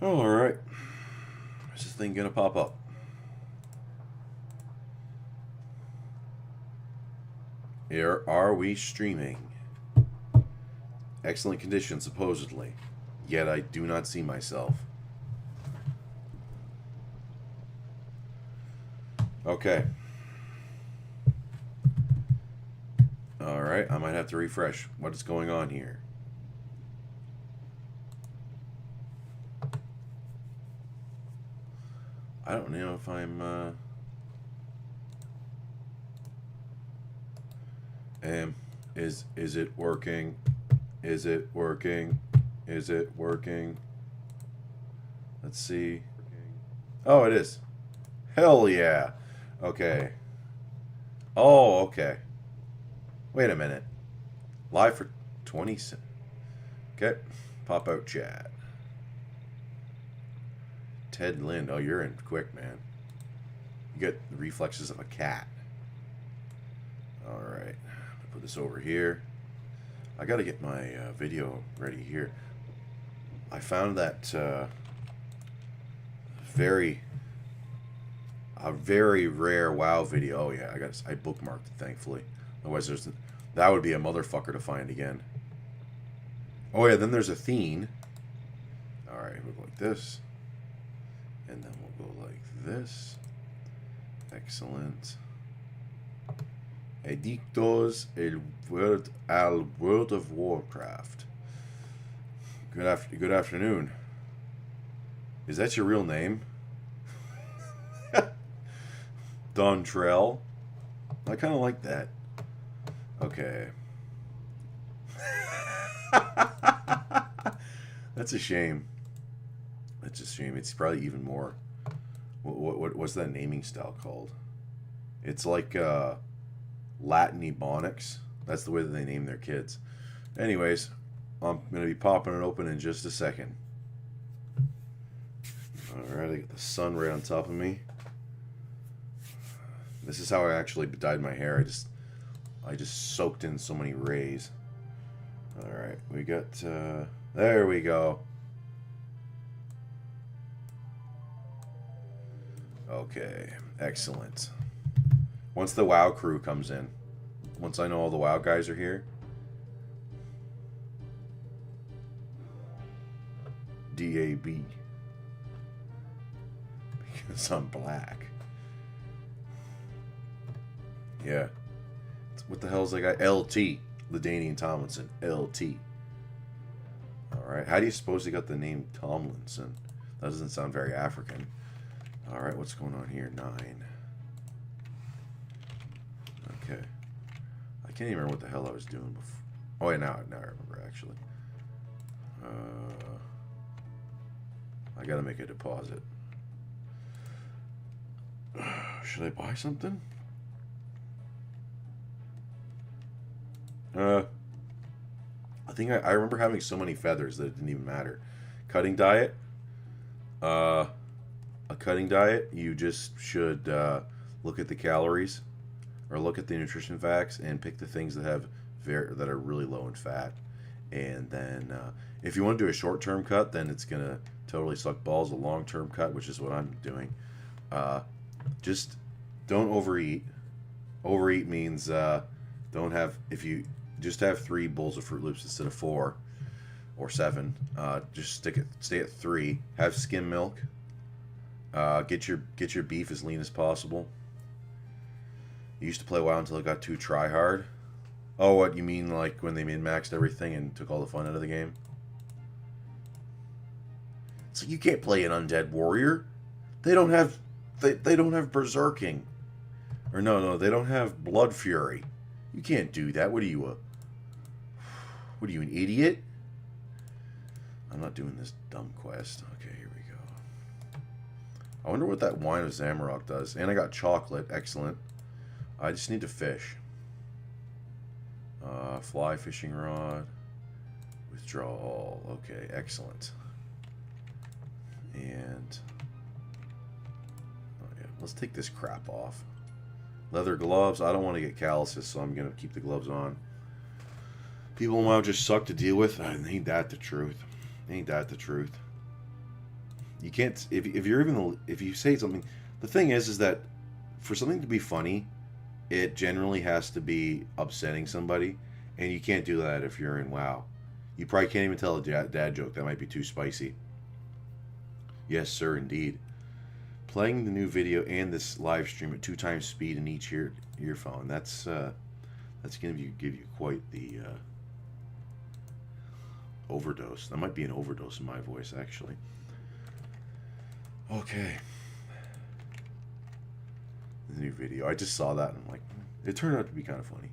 Oh, alright. Is this thing gonna pop up? Here are we streaming. Excellent condition, supposedly. Yet I do not see myself. Okay. Alright, I might have to refresh. What is going on here? I don't know if I'm, is it working? Is it working? Is it working? Let's see. Oh, it is. Hell yeah. Okay. Oh, okay. Wait a minute. Live for 20 cents. Okay. Pop out chat. Ted Lind. Oh, you're in quick, man. You get the reflexes of a cat. Alright. Put this over here. I gotta get my video ready here. I found that very rare WoW video. Oh yeah, I bookmarked it, thankfully. Otherwise, that would be a motherfucker to find again. Oh yeah, then there's a theme. All right, we'll go like this, and then we'll go like this. Excellent. Edictos al World of Warcraft. Good afternoon. Is that your real name? Dontrell. I kind of like that. Okay. That's a shame. That's a shame. It's probably even more. What's that naming style called? It's like Latin Ebonics. That's the way that they name their kids. Anyways, I'm going to be popping it open in just a second. Alright, I got the sun right on top of me. This is how I actually dyed my hair. I just soaked in so many rays. Alright, we got, there we go. Okay, excellent. Once the WoW crew comes in, once I know all the WoW guys are here. DAB. Because I'm black. Yeah. What the hell is that guy? LT. Ladanian Tomlinson. LT. Alright. How do you suppose he got the name Tomlinson? That doesn't sound very African. Alright, what's going on here? 9. Okay. I can't even remember what the hell I was doing before. Oh, wait, now I remember, actually. I gotta make a deposit. Should I buy something? I think I remember having so many feathers that it didn't even matter. Cutting diet. A cutting diet, you just should look at the calories or look at the nutrition facts and pick the things that have that are really low in fat. And then if you want to do a short-term cut, then it's gonna totally suck balls. A long-term cut, which is what I'm doing, just don't overeat. Overeat means don't have, if you just have 3 bowls of Fruit Loops instead of 4 or 7, just stay at 3. Have skim milk. Get your beef as lean as possible. I used to play WoW until it got too try hard. Oh, what you mean, like when they min-maxed everything and took all the fun out of the game? So you can't play an undead warrior. They don't have they don't have berserking. Or no, they don't have blood fury. You can't do that. What are you, an idiot? I'm not doing this dumb quest. Okay, here we go. I wonder what that wine of Zamorak does. And I got chocolate. Excellent. I just need to fish. Fly fishing rod. Withdrawal. Okay, excellent. And oh yeah, let's take this crap off. Leather gloves. I don't want to get calluses, so I'm gonna keep the gloves on. People in WoW just suck to deal with. Ain't that the truth? Ain't that the truth? You can't if you're even if you say something. The thing is that for something to be funny, it generally has to be upsetting somebody, and you can't do that if you're in WoW. You probably can't even tell a dad joke. That might be too spicy. Yes, sir, indeed. Playing the new video and this live stream at 2 times speed in each earphone. That's going to give you quite the overdose. That might be an overdose in my voice, actually. Okay. The new video. I just saw that and I'm like, it turned out to be kind of funny.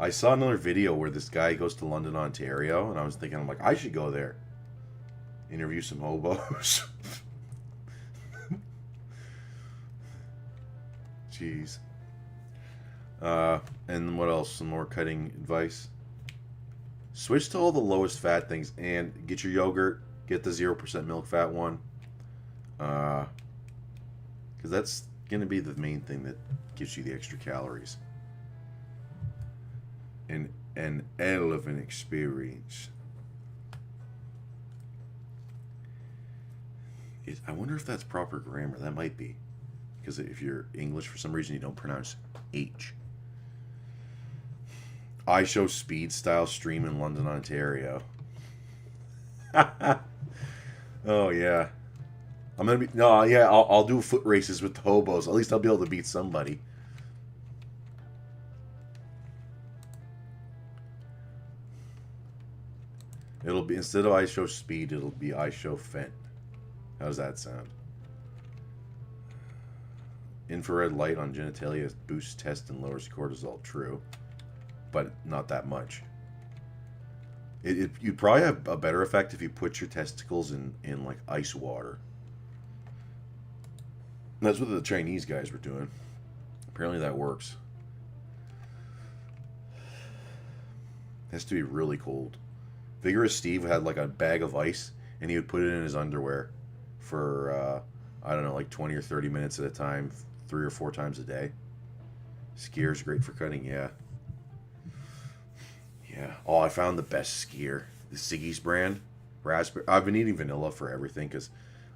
I saw another video where this guy goes to London, Ontario, and I was thinking, I'm like, I should go there. Interview some hobos. Jeez. And what else? Some more cutting advice. Switch to all the lowest fat things and get your yogurt. Get the 0% milk fat one. Because that's going to be the main thing that gives you the extra calories. An elephant experience. I wonder if that's proper grammar. That might be. Because if you're English, for some reason, you don't pronounce H. I show speed style stream in London, Ontario. Oh, yeah. I'm going to be... No, yeah, I'll do foot races with the hobos. At least I'll be able to beat somebody. It'll be... Instead of I show speed, it'll be I show fent. How does that sound? Infrared light on genitalia boosts test and lowers cortisol. True. But not that much. You'd probably have a better effect if you put your testicles in like ice water. That's what the Chinese guys were doing. Apparently that works. It has to be really cold. Vigorous Steve had like a bag of ice and he would put it in his underwear for, I don't know, like 20 or 30 minutes at a time, 3 or 4 times a day. Skier's great for cutting, yeah. Yeah. Oh, I found the best skier. The Siggy's brand. Raspberry. I've been eating vanilla for everything because,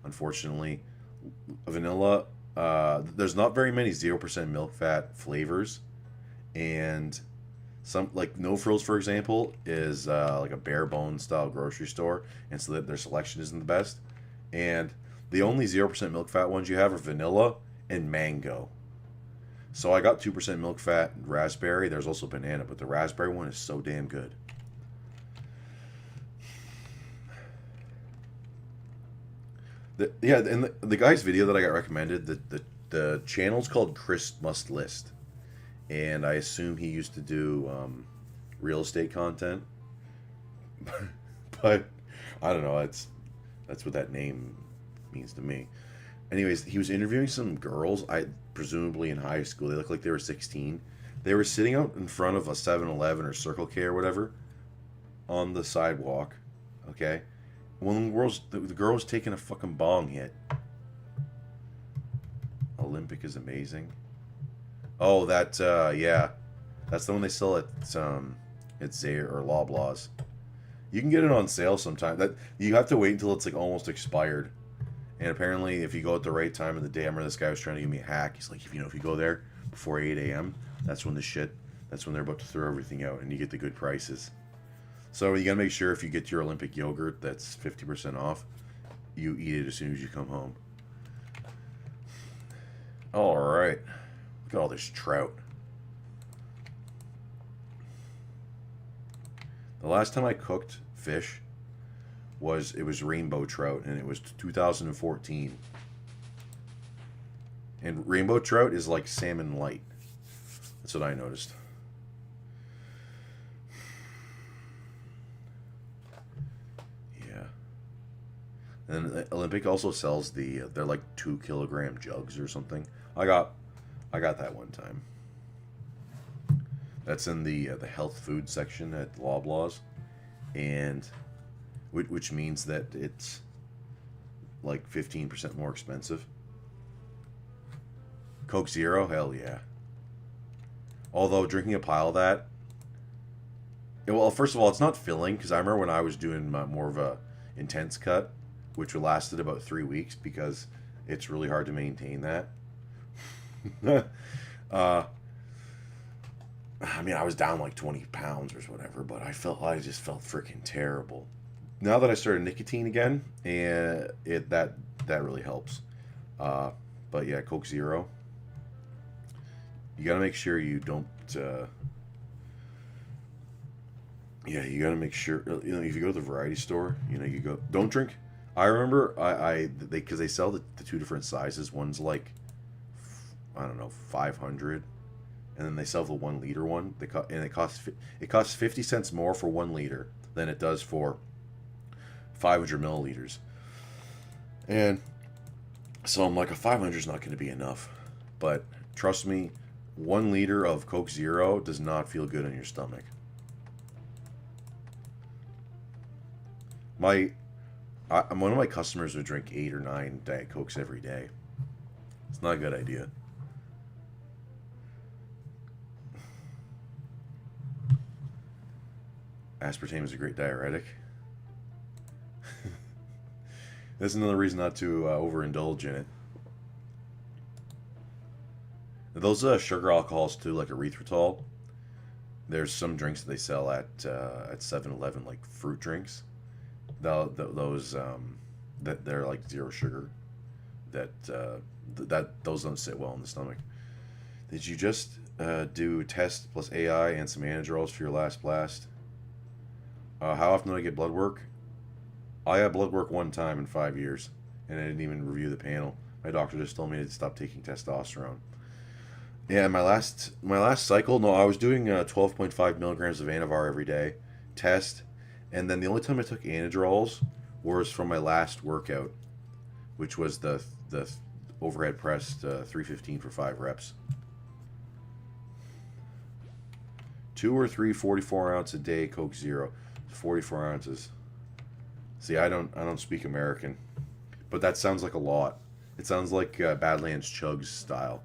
unfortunately, vanilla, there's not very many 0% milk fat flavors. And some, like No Frills, for example, is like a bare bones style grocery store. And so that their selection isn't the best. And the only 0% milk fat ones you have are vanilla and mango. So I got 2% milk fat raspberry. There's also banana, but the raspberry one is so damn good. And the guy's video that I got recommended, the channel's called Chris Must List. And I assume he used to do real estate content. But I don't know, that's what that name means to me. Anyways, he was interviewing some girls, presumably in high school. They looked like they were 16. They were sitting out in front of a 7-Eleven or Circle K or whatever on the sidewalk, okay? When the girl was taking a fucking bong hit. Olympic is amazing. Oh, yeah. That's the one they sell at Zayre or Loblaws. You can get it on sale sometime. That you have to wait until it's like almost expired. And apparently, if you go at the right time of the day, I remember this guy was trying to give me a hack. He's like, if you go there before 8 a.m., that's when they're about to throw everything out, and you get the good prices. So you gotta make sure if you get your Olympic yogurt that's 50% off, you eat it as soon as you come home. All right, look at all this trout. The last time I cooked fish, it was rainbow trout, and it was 2014. And rainbow trout is like salmon light. That's what I noticed. Yeah. And Olympic also sells they're like 2-kilogram jugs or something. I got that one time. That's in the health food section at Loblaws, and which means that it's like 15% more expensive. Coke Zero, hell yeah. Although drinking a pile of that Well, first of all, it's not filling because I remember when I was doing more of a intense cut, which lasted about 3 weeks because it's really hard to maintain that. uh, I mean, I was down like 20 pounds or whatever, but I just felt freaking terrible. Now that I started nicotine again, and that really helps. Uh, but yeah, Coke Zero. You gotta make sure you don't. Yeah, you gotta make sure. If you go to the variety store, you go. Don't drink. I remember because they sell the two different sizes. One's like, I don't know, 500, and then they sell the 1 liter one. And it costs 50 cents more for 1 liter than it does for 500 milliliters. And so I'm like, a 500 is not going to be enough. But trust me, 1 liter of Coke Zero does not feel good on your stomach. One of my customers would drink 8 or 9 Diet Cokes every day. It's not a good idea. Aspartame is a great diuretic. That's another reason not to overindulge in it. Those sugar alcohols too, like erythritol. There's some drinks that they sell at 7-Eleven, like fruit drinks. Those that they're like zero sugar. Those don't sit well in the stomach. Did you just do test plus AI and some anadrols for your last blast? How often do I get blood work? I got blood work 1 time in 5 years, and I didn't even review the panel. My doctor just told me to stop taking testosterone. Yeah, my last cycle, no, I was doing 12.5 milligrams of Anavar every day, test, and then the only time I took anadrols was from my last workout, which was the overhead press 315 for 5 reps. 2 or 3 44-ounce a day Coke Zero, 44 ounces. See, I don't speak American, but that sounds like a lot. It sounds like Badlands Chugs style.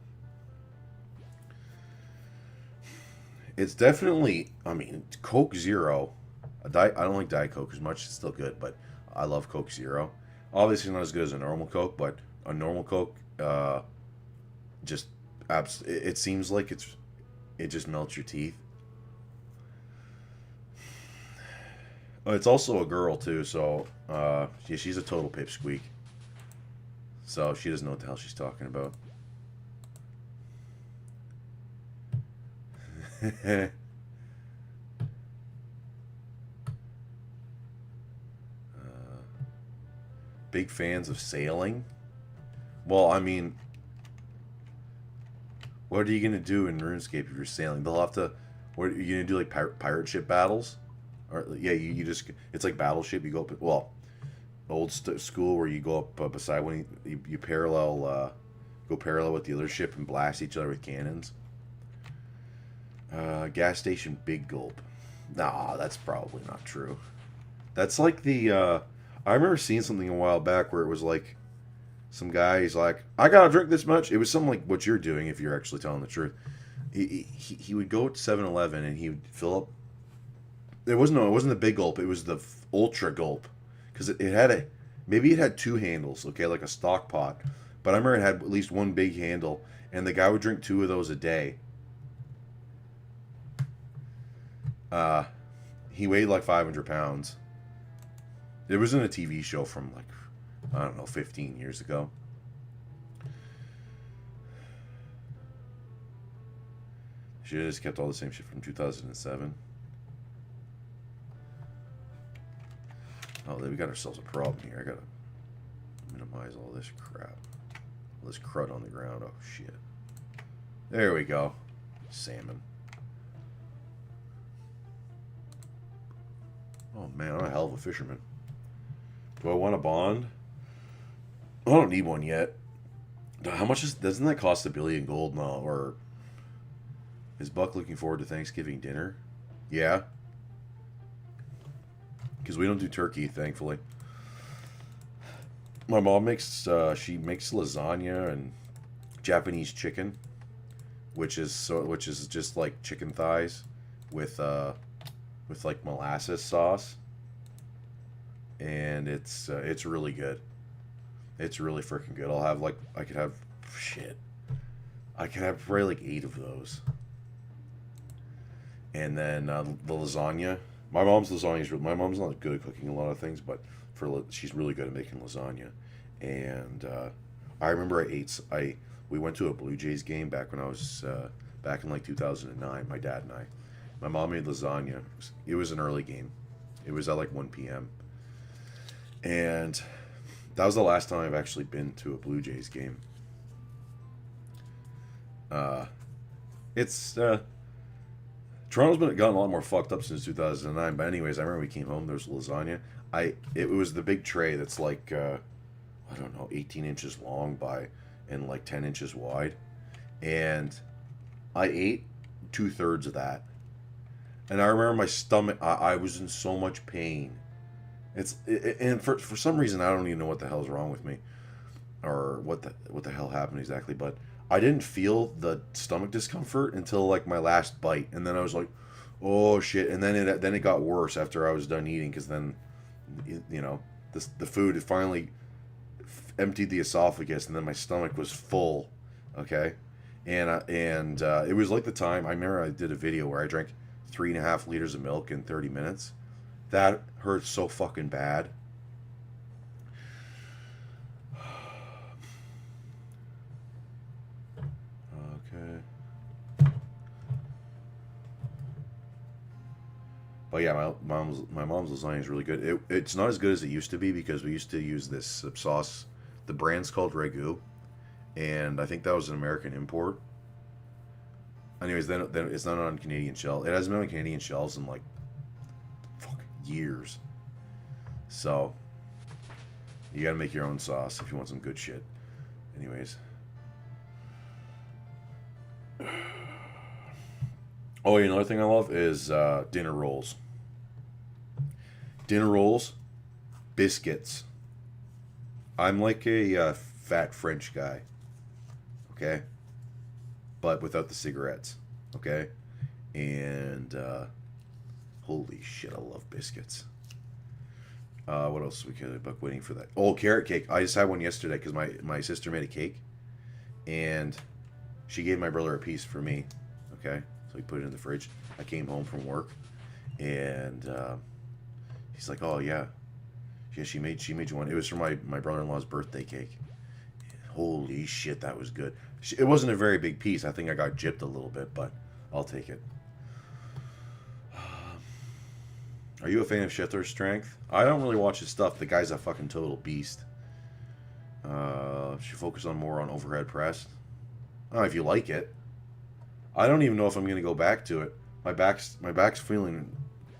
It's definitely, I mean, Coke Zero. I don't like Diet Coke as much. It's still good, but I love Coke Zero. Obviously not as good as a normal Coke, but a normal Coke, it seems like it just melts your teeth. It's also a girl too, so yeah, she's a total pipsqueak. So she doesn't know what the hell she's talking about. Big fans of sailing. Well, I mean, what are you gonna do in RuneScape if you're sailing? They'll have to. What are you gonna do? Like pirate ship battles? Or yeah, you just it's like Battleship. You go up, well, old school where you go up beside when you parallel go parallel with the other ship and blast each other with cannons. Gas station big gulp. Nah, that's probably not true. That's like the I remember seeing something a while back where it was like some guy, he's like, I gotta drink this much. It was something like what you're doing if you're actually telling the truth. He would go to 7-Eleven and he would fill up. It wasn't the big gulp. It was the ultra gulp, because maybe it had 2 handles, okay, like a stock pot. But I remember it had at least one big handle, and the guy would drink 2 of those a day. He weighed like 500 pounds. It was in a TV show from like, I don't know, 15 years ago. Should have just kept all the same shit from 2007. Oh, we got ourselves a problem here. I gotta minimize all this crap. All this crud on the ground. Oh, shit. There we go. Salmon. Oh, man, I'm a hell of a fisherman. Do I want a bond? I don't need one yet. How much doesn't that cost $1 billion gold now? Or is Buck looking forward to Thanksgiving dinner? Yeah. Because we don't do turkey, thankfully. My mom makes lasagna and Japanese chicken, which is just like chicken thighs with with like molasses sauce, and it's really good. It's really freaking good. I'll have like I could have shit. I could have probably like 8 of those. And then the lasagna. My mom's lasagna is. My mom's not good at cooking a lot of things, but she's really good at making lasagna. And I remember we went to a Blue Jays game back when I was back in like 2009. My dad and I. My mom made lasagna. It was an early game. It was at like 1 p.m. And that was the last time I've actually been to a Blue Jays game. It's Toronto's gotten a lot more fucked up since 2009. But anyways, I remember we came home. There was lasagna. It was the big tray that's like I don't know, 18 inches long and like 10 inches wide, and I ate 2/3 of that. And I remember my stomach. I was in so much pain. And for some reason I don't even know what the hell's wrong with me, or what the hell happened exactly. But I didn't feel the stomach discomfort until like my last bite, and then I was like, "Oh shit!" And then it got worse after I was done eating, because then, you know, the food finally emptied the esophagus, and then my stomach was full. Okay, and it was like the time I remember I did a video where I drank 3.5 liters of milk in 30 minutes. That hurt so fucking bad. Okay. But yeah, my mom's lasagna is really good. It's not as good as it used to be, because we used to use this sauce. The brand's called Ragu, and I think that was an American import. Anyways, then it's not on Canadian shelves. It hasn't been on Canadian shelves in like years. So you gotta make your own sauce if you want some good shit. Anyways. Oh, another thing I love is dinner rolls. Dinner rolls, biscuits. I'm like a fat French guy, okay? But without the cigarettes, okay? And holy shit, I love biscuits. What else we could about waiting for that? Oh, carrot cake. I just had one yesterday because my sister made a cake, and she gave my brother a piece for me, okay? So we put it in the fridge. I came home from work, and he's like, "Oh yeah, she made you one." It was for my brother-in-law's birthday cake. Holy shit, that was good. It wasn't a very big piece. I think I got gypped a little bit, but I'll take it. Are you a fan of Shetter's Strength? I don't really watch his stuff. The guy's a fucking total beast. Should focus more on overhead press. I don't know if you like it. I don't even know if I'm gonna go back to it. My back's feeling.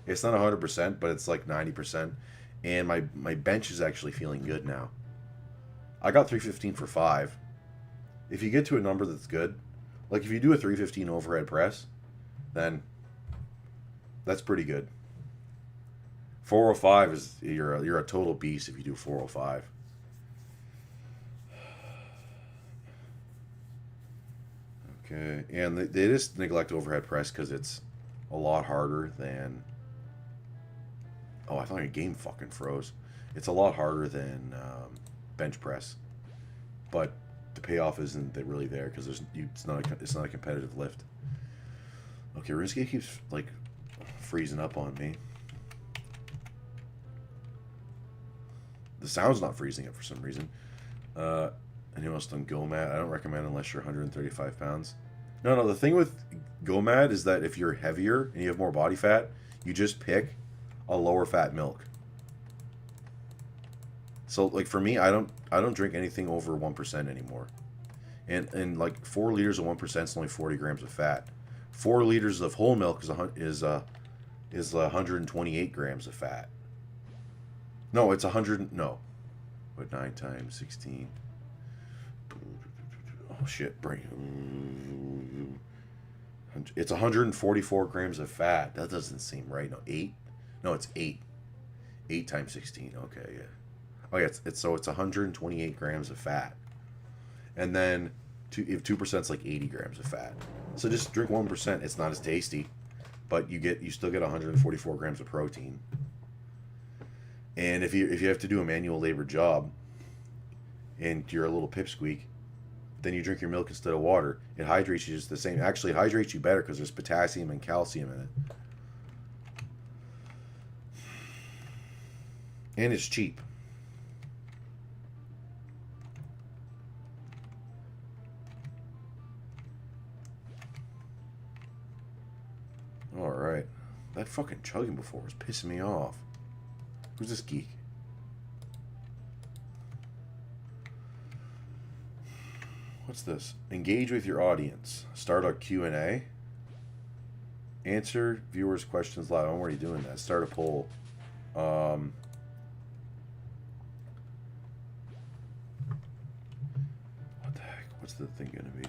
It's not 100%, but it's like 90%, and my bench is actually feeling good now. I got 315 for 5. If you get to a number that's good, like if you do a 315 overhead press, then that's pretty good. 405 is you're a total beast if you do 405. Okay, and they just neglect overhead press because it's a lot harder than. Oh, I thought your game fucking froze. It's a lot harder than bench press, but the payoff isn't really there because it's not a competitive lift. Okay, Runescape keeps like freezing up on me. The sound's not freezing up for some reason. Anyone else done GoMad? I don't recommend unless you're 135 pounds. No, the thing with GoMad is that if you're heavier and you have more body fat, you just pick a lower fat milk. So like for me, I don't drink anything over 1% anymore. And like 4 liters of 1% is only 40 grams of fat. 4 liters of whole milk is 128 grams of fat. No, it's 100. No, but 9 times 16. Oh shit! Bring. It's 144 grams of fat. That doesn't seem right. No, 8. No, it's 8. 8 times 16. Okay, yeah. Oh yeah, it's 128 grams of fat, and then if 2% is like 80 grams of fat. So just drink 1%. It's not as tasty, but you still get 144 grams of protein. And if you have to do a manual labor job, and you're a little pipsqueak, then you drink your milk instead of water. It hydrates you just the same. Actually, it hydrates you better because there's potassium and calcium in it. And it's cheap. Alright. That fucking chugging before was pissing me off. Who's this geek? What's this? Engage with your audience. Start a Q&A. Answer viewers' questions live. I'm already doing that. Start a poll. What the heck? What's the thing gonna be?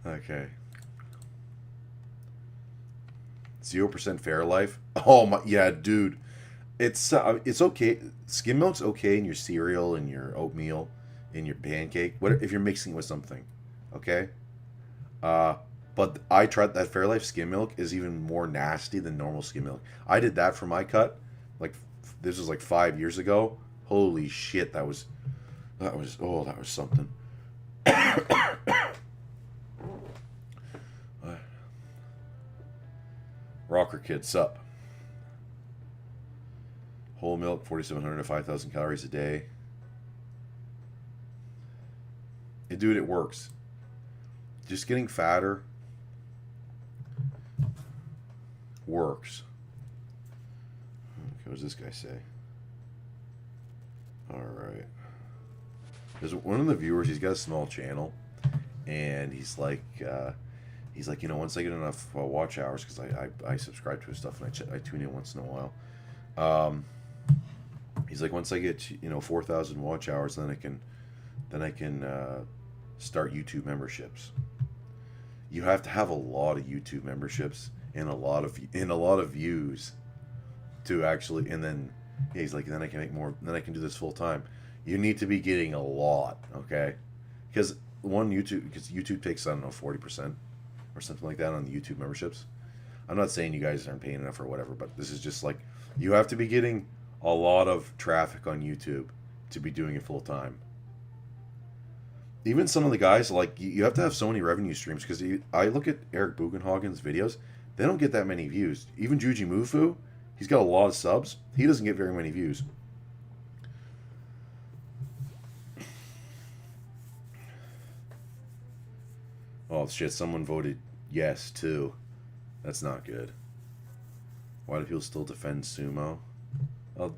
Okay. 0% Fairlife. Oh my, yeah, dude. It's okay. Skim milk's okay in your cereal, in your oatmeal, in your pancake. What if you're mixing it with something? Okay. But I tried that Fairlife skim milk is even more nasty than normal skim milk. I did that for my cut. Like this was like 5 years ago. Holy shit, that was something. Rocker Kid, sup? Whole milk, 4,700 to 5,000 calories a day. Dude, it works. Just getting fatter works. Okay, what does this guy say? Alright. There's one of the viewers, he's got a small channel, and he's like, you know, once I get enough watch hours, because I subscribe to his stuff and I tune in once in a while. He's like, once I get 4,000 watch hours, then I can start YouTube memberships. You have to have a lot of YouTube memberships and a lot of views to actually, and then he's like, then I can make more, then I can do this full time. You need to be getting a lot, okay? Because YouTube takes, I don't know, 40% or something like that on the YouTube memberships. I'm not saying you guys aren't paying enough or whatever, but this is just like, you have to be getting a lot of traffic on YouTube to be doing it full time. Even some of the guys, like, you have to have so many revenue streams, because I look at Eric Bugenhagen's videos, they don't get that many views. Even Juji Mufu, he's got a lot of subs, he doesn't get very many views. Oh shit, someone voted yes too. That's not good. Why do people still defend sumo? Well,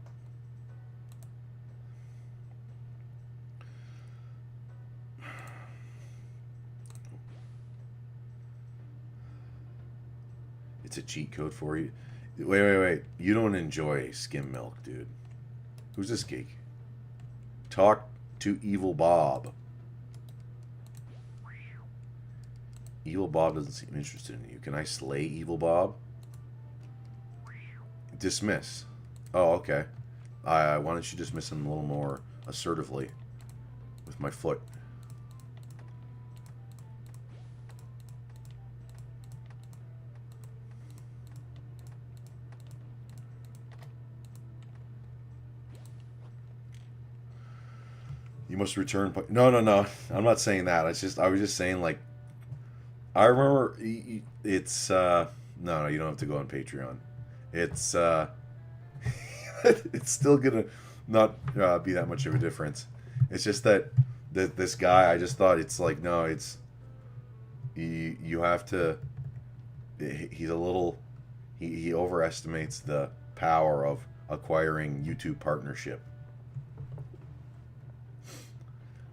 it's a cheat code for you. Wait. You don't enjoy skim milk, dude. Who's this geek? Talk to Evil Bob. Evil Bob doesn't seem interested in you. Can I slay Evil Bob? Dismiss. Oh, okay. Why don't you dismiss him a little more assertively with my foot? You must return. No. I'm not saying that. I was just saying, like, I remember it's no, you don't have to go on Patreon. It's it's still gonna not be that much of a difference. It's just that this guy, I just thought it's like, no, it's you have to. He's a little. He overestimates the power of acquiring YouTube partnership.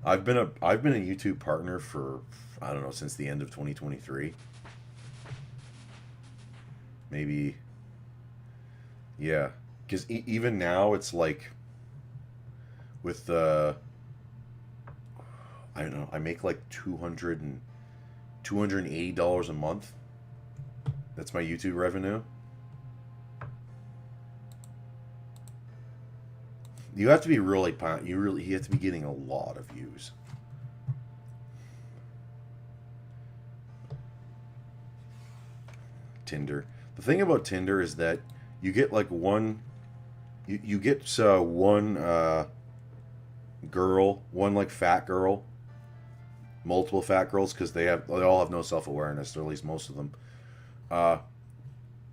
I've been a YouTube partner for, I don't know, since the end of 2023. Maybe. Yeah, because even now it's like with the, I don't know, I make like 200 and $280 a month. That's my YouTube revenue. You have to be really you have to be getting a lot of views. Tinder. The thing about Tinder is that you get like one you get one girl, one like fat girl, multiple fat girls, because they all have no self-awareness, or at least most of them.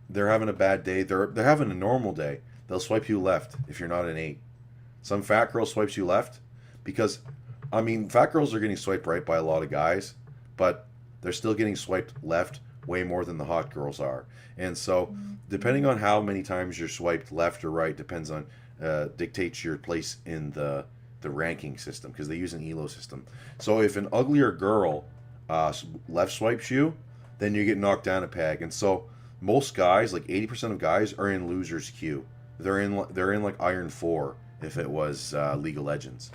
They're having a bad day. They're having a normal day. They'll swipe you left if you're not an 8. Some fat girl swipes you left because, I mean, fat girls are getting swiped right by a lot of guys, but they're still getting swiped left way more than the hot girls are. And so, depending on how many times you're swiped left or right, depends on dictates your place in the ranking system, because they use an elo system. So if an uglier girl left swipes you, then you get knocked down a peg. And so most guys, like 80% of guys, are in losers queue. They're in like Iron 4 if it was League of Legends.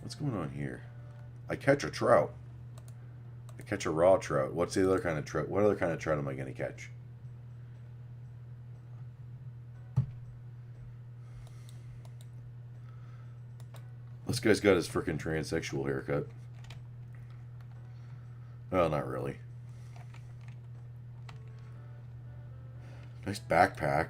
What's going on here? I catch a trout. I catch a raw trout. What's the other kind of trout? What other kind of trout am I going to catch? This guy's got his frickin' transsexual haircut. Well, not really. Nice backpack.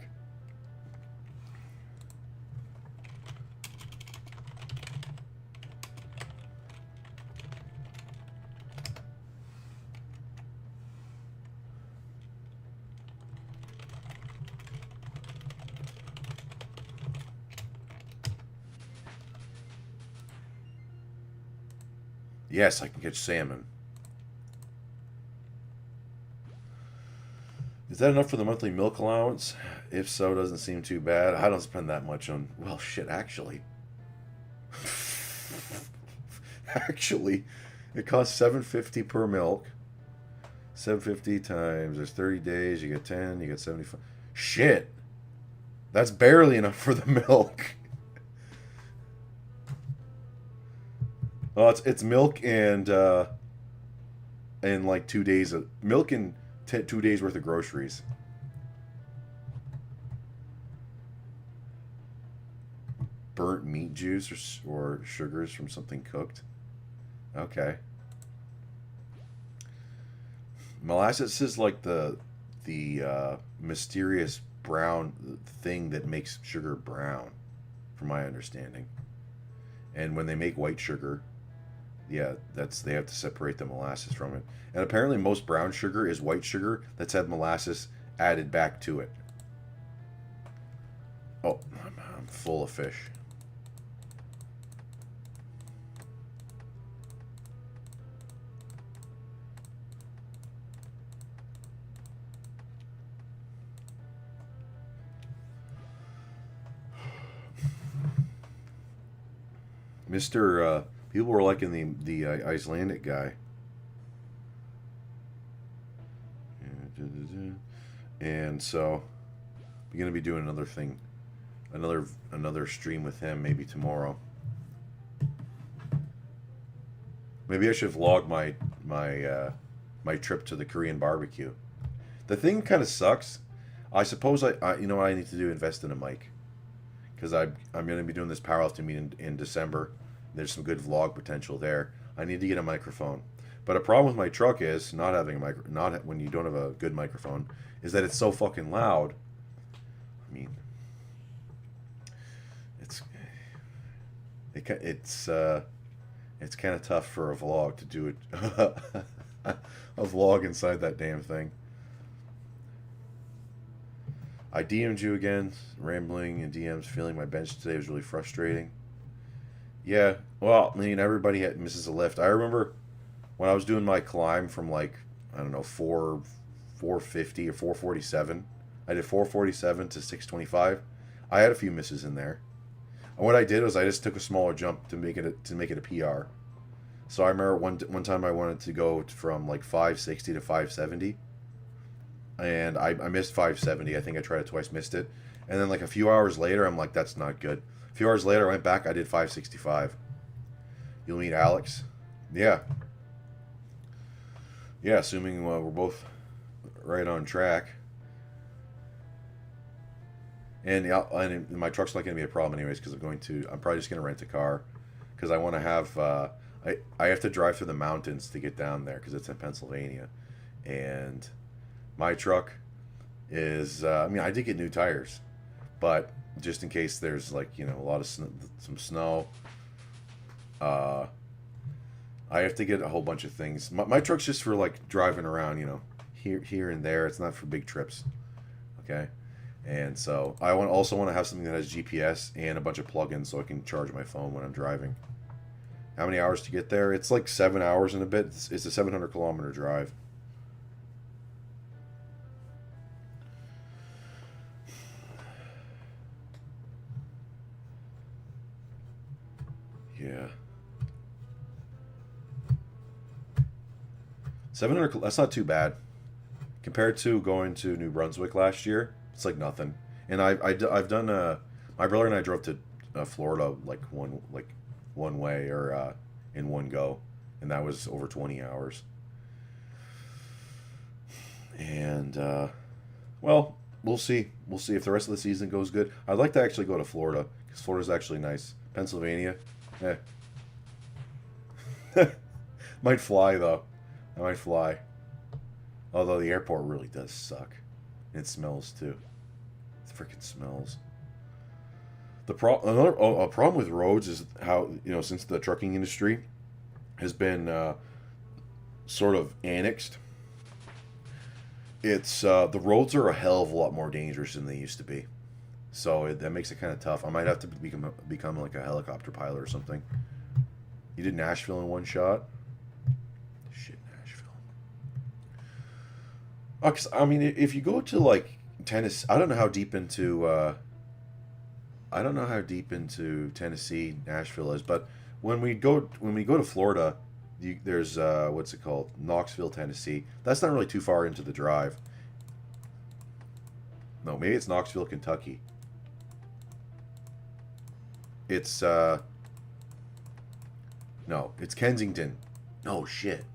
Yes, I can catch salmon. Is that enough for the monthly milk allowance? If so, it doesn't seem too bad. I don't spend that much on... Well, shit, actually. Actually, it costs $7.50 per milk. $7.50 times... There's 30 days. You get 10. You get 75. Shit! That's barely enough for the milk. Well, it's milk and like 2 days of milk and 2 days worth of groceries. Burnt meat juice or sugars from something cooked. Okay. Molasses is like the mysterious brown thing that makes sugar brown, from my understanding. And when they make white sugar, yeah, they have to separate the molasses from it. And apparently most brown sugar is white sugar that's had molasses added back to it. Oh, I'm full of fish. Mr. People were liking the Icelandic guy. And so we're going to be doing another thing, another stream with him maybe tomorrow. Maybe I should vlog my trip to the Korean barbecue. The thing kind of sucks. I suppose I you know what I need to do, invest in a mic, because I'm going to be doing this powerlifting meet in December. There's some good vlog potential there. I need to get a microphone. But a problem with my truck is not having a when you don't have a good microphone, is that it's so fucking loud. I mean, it's kind of tough for a vlog to do it. A vlog inside that damn thing. I DM'd you again, rambling in DMs, feeling my bench today was really frustrating. Yeah, well, I mean, everybody misses a lift. I remember when I was doing my climb from like, I don't know, 450 or 447. I did 447 to 625. I had a few misses in there. And what I did was I just took a smaller jump to make it a PR. So I remember one time I wanted to go from like 560 to 570. and I missed 570. I think I tried it twice, missed it, and then like a few hours later, I'm like, that's not good. A few hours later, I went back. I did 565. You'll meet Alex. Yeah, yeah. Assuming we're both right on track. And yeah, and my truck's not going to be a problem anyways because I'm probably just going to rent a car because I want to have I have to drive through the mountains to get down there because it's in Pennsylvania, and my truck is I mean, I did get new tires, but just in case there's like, you know, a lot of some snow, uh, I have to get a whole bunch of things. My truck's just for like driving around, you know, here and there. It's not for big trips. Okay. And so I also want to have something that has GPS and a bunch of plugins so I can charge my phone when I'm driving. How many hours to get there? It's like 7 hours and a bit. It's a 700-kilometer drive. Yeah. 700, that's not too bad. Compared to going to New Brunswick last year, it's like nothing. And I've done, my brother and I drove to Florida like one way or in one go. And that was over 20 hours. And, well, we'll see. We'll see if the rest of the season goes good. I'd like to actually go to Florida because Florida's actually nice. Pennsylvania, eh. Might fly though. I might fly. Although the airport really does suck. It smells too. It freaking smells. A problem with roads is how, you know, since the trucking industry has been sort of annexed, it's the roads are a hell of a lot more dangerous than they used to be. So that makes it kind of tough. I might have to become like a helicopter pilot or something. You did Nashville in one shot. Shit, Nashville. Oh, 'cause, I mean, if you go to like Tennessee, I don't know how deep into Tennessee Nashville is, but when we go to Florida, there's what's it called, Knoxville, Tennessee. That's not really too far into the drive. No, maybe it's Knoxville, Kentucky. It's no, it's Kensington. No shit,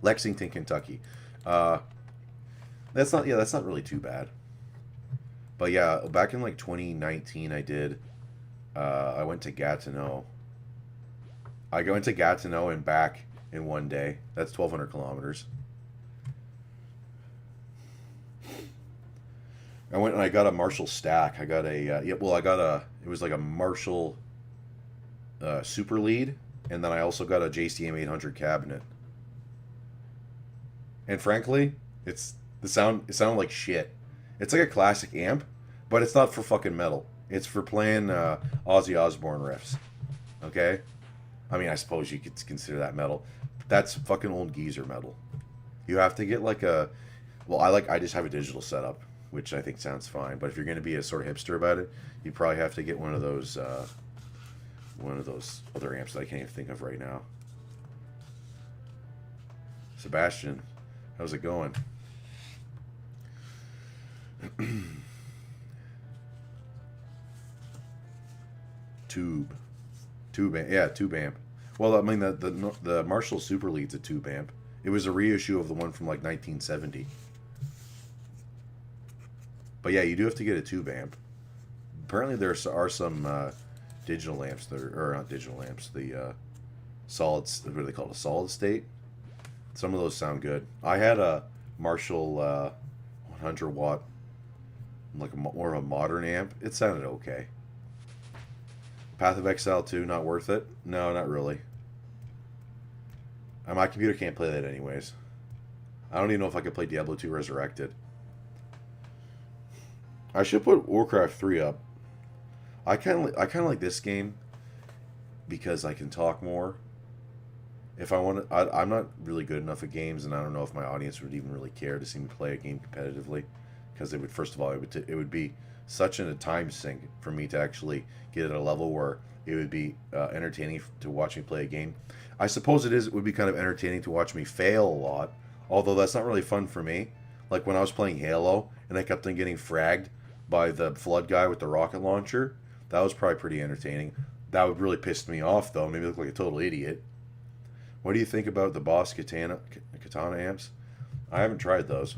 Lexington, Kentucky. That's not really too bad. But yeah, back in like 2019, I went to Gatineau. I went to Gatineau and back in one day. That's 1,200 kilometers. I went and I got a Marshall stack. I got it was like a Marshall Super Lead, and then I also got a JCM 800 cabinet. And frankly, it sounded like shit. It's like a classic amp, but it's not for fucking metal. It's for playing Ozzy Osbourne riffs. Okay? I mean, I suppose you could consider that metal. But that's fucking old geezer metal. You have to get like I just have a digital setup, which I think sounds fine. But if you're going to be a sort of hipster about it, you probably have to get one of those other amps that I can't even think of right now. Sebastian, how's it going? Tube amp. Yeah, tube amp. Well, I mean, the Marshall Super Lead's a tube amp. It was a reissue of the one from like 1970. But yeah, you do have to get a tube amp. Apparently there are some digital amps or not digital amps, the solids, what do they call it, a solid state? Some of those sound good. I had a Marshall 100 watt, like more of a modern amp. It sounded okay. Path of Exile 2, not worth it? No, not really. My computer can't play that anyways. I don't even know if I could play Diablo 2 Resurrected. I should put Warcraft 3 up. I kind of like this game because I can talk more. If I want to, I'm not really good enough at games, and I don't know if my audience would even really care to see me play a game competitively, because it would, first of all, it would be such a time sink for me to actually get at a level where it would be entertaining to watch me play a game. I suppose it would be kind of entertaining to watch me fail a lot, although that's not really fun for me. Like when I was playing Halo and I kept on getting fragged by the flood guy with the rocket launcher. That was probably pretty entertaining. That would really piss me off though. Made me look like a total idiot. What do you think about the Boss Katana amps? I haven't tried those.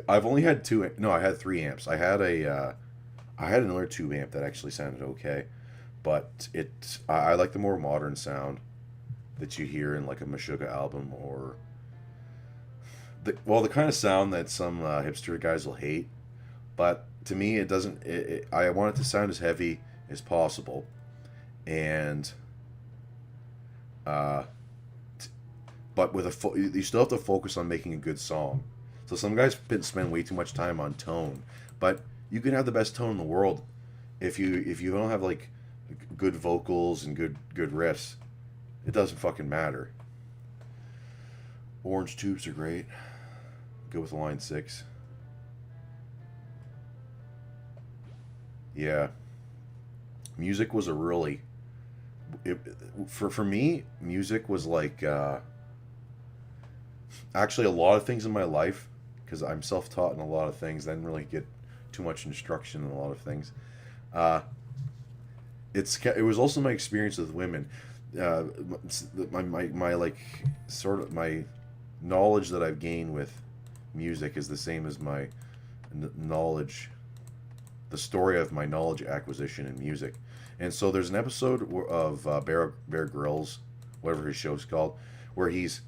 I've only had two. No, I had three amps. I had another tube amp that actually sounded okay, but I like the more modern sound that you hear in like a Meshuggah album or the kind of sound that some hipster guys will hate. But to me, it doesn't. I want it to sound as heavy as possible, and uh, but with you still have to focus on making a good song. So some guys spend way too much time on tone, but you can have the best tone in the world if you don't have like good vocals and good riffs. It doesn't fucking matter. Orange tubes are great. Go with line 6. Yeah. Music was a really for me, music was like actually a lot of things in my life, because I'm self-taught in a lot of things. I didn't really get too much instruction in a lot of things. Uh, it was also my experience with women. My like sort of my knowledge that I've gained with music is the same as my knowledge, the story of my knowledge acquisition in music. And so there's an episode of Bear Grylls, whatever his show's called, where he's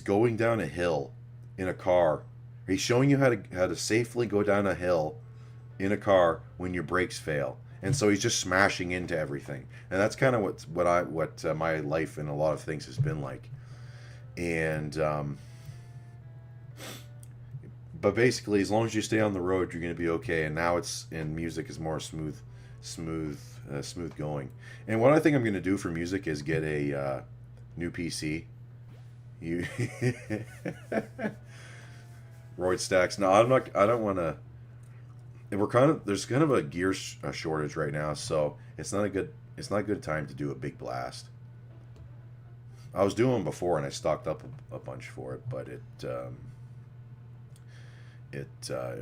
going down a hill in a car. He's showing you how to safely go down a hill in a car when your brakes fail. And so he's just smashing into everything. And that's kind of what my life in a lot of things has been like. And but basically, as long as you stay on the road, you're going to be okay. And now music is more smooth going. And what I think I'm going to do for music is get a new PC. You Roid stacks. No, I'm not. I don't want to. There's kind of a gear shortage right now, so it's not a good time to do a big blast. I was doing them before and I stocked up a bunch for it, but it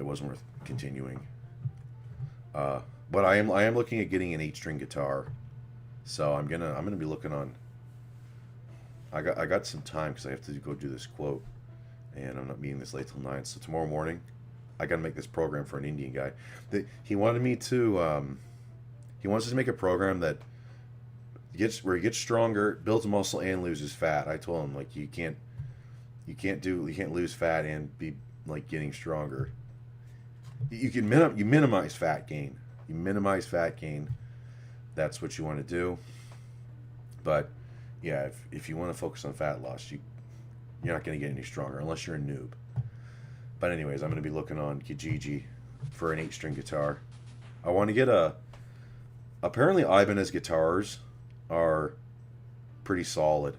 wasn't worth continuing. But I am looking at getting an 8-string guitar, so I'm gonna be looking on. I got some time because I have to go do this quote, and I'm not meeting this late till 9. So tomorrow morning, I got to make this program for an Indian guy. He wanted me to. He wants us to make a program that where he gets stronger, builds muscle, and loses fat. I told him like you can't lose fat and be like getting stronger. You can minimize fat gain. You minimize fat gain. That's what you want to do. But yeah, if you want to focus on fat loss, you're not going to get any stronger unless you're a noob. But anyways, I'm going to be looking on Kijiji for an 8-string guitar. I want to get apparently Ibanez guitars are pretty solid,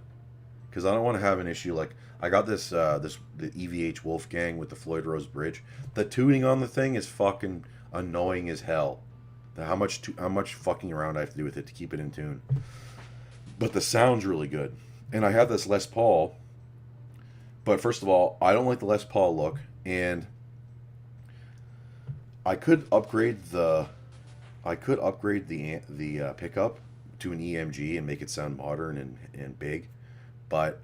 because I don't want to have an issue like I got the EVH Wolfgang with the Floyd Rose Bridge. The tuning on the thing is fucking annoying as hell. How much fucking around I have to do with it to keep it in tune. But the sound's really good. And I have this Les Paul. But first of all, I don't like the Les Paul look, and I could upgrade the pickup to an EMG and make it sound modern and big, but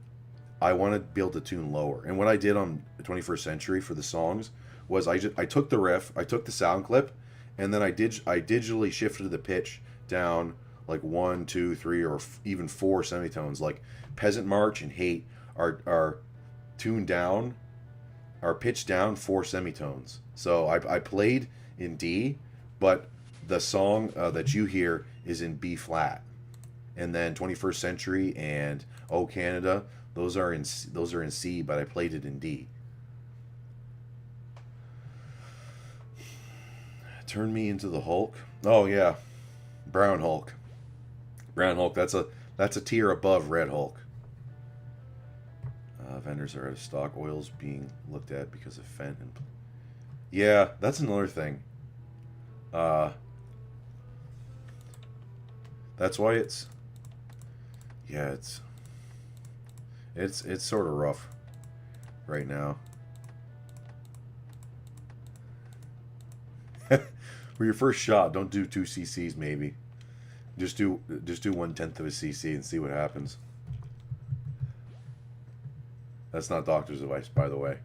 I want to be able to tune lower. And what I did on the 21st Century for the songs was I took the riff, I took the sound clip, and then I digitally shifted the pitch down like 1, 2, 3, or even 4 semitones. Like Peasant March and Hate are tuned down, are pitched down 4 semitones. So I played in D, but the song that you hear is in B flat, and then 21st Century and Oh Canada, those are in C, but I played it in D. Turn me into the Hulk. Oh yeah, Brown Hulk. Brown Hulk. That's a tier above Red Hulk. Vendors are out of stock. Oil's being looked at because of Fent. Yeah, that's another thing. That's why it's sort of rough right now. For your first shot, don't do 2 cc's maybe. Just do 1/10 of a cc and see what happens. That's not doctor's advice, by the way.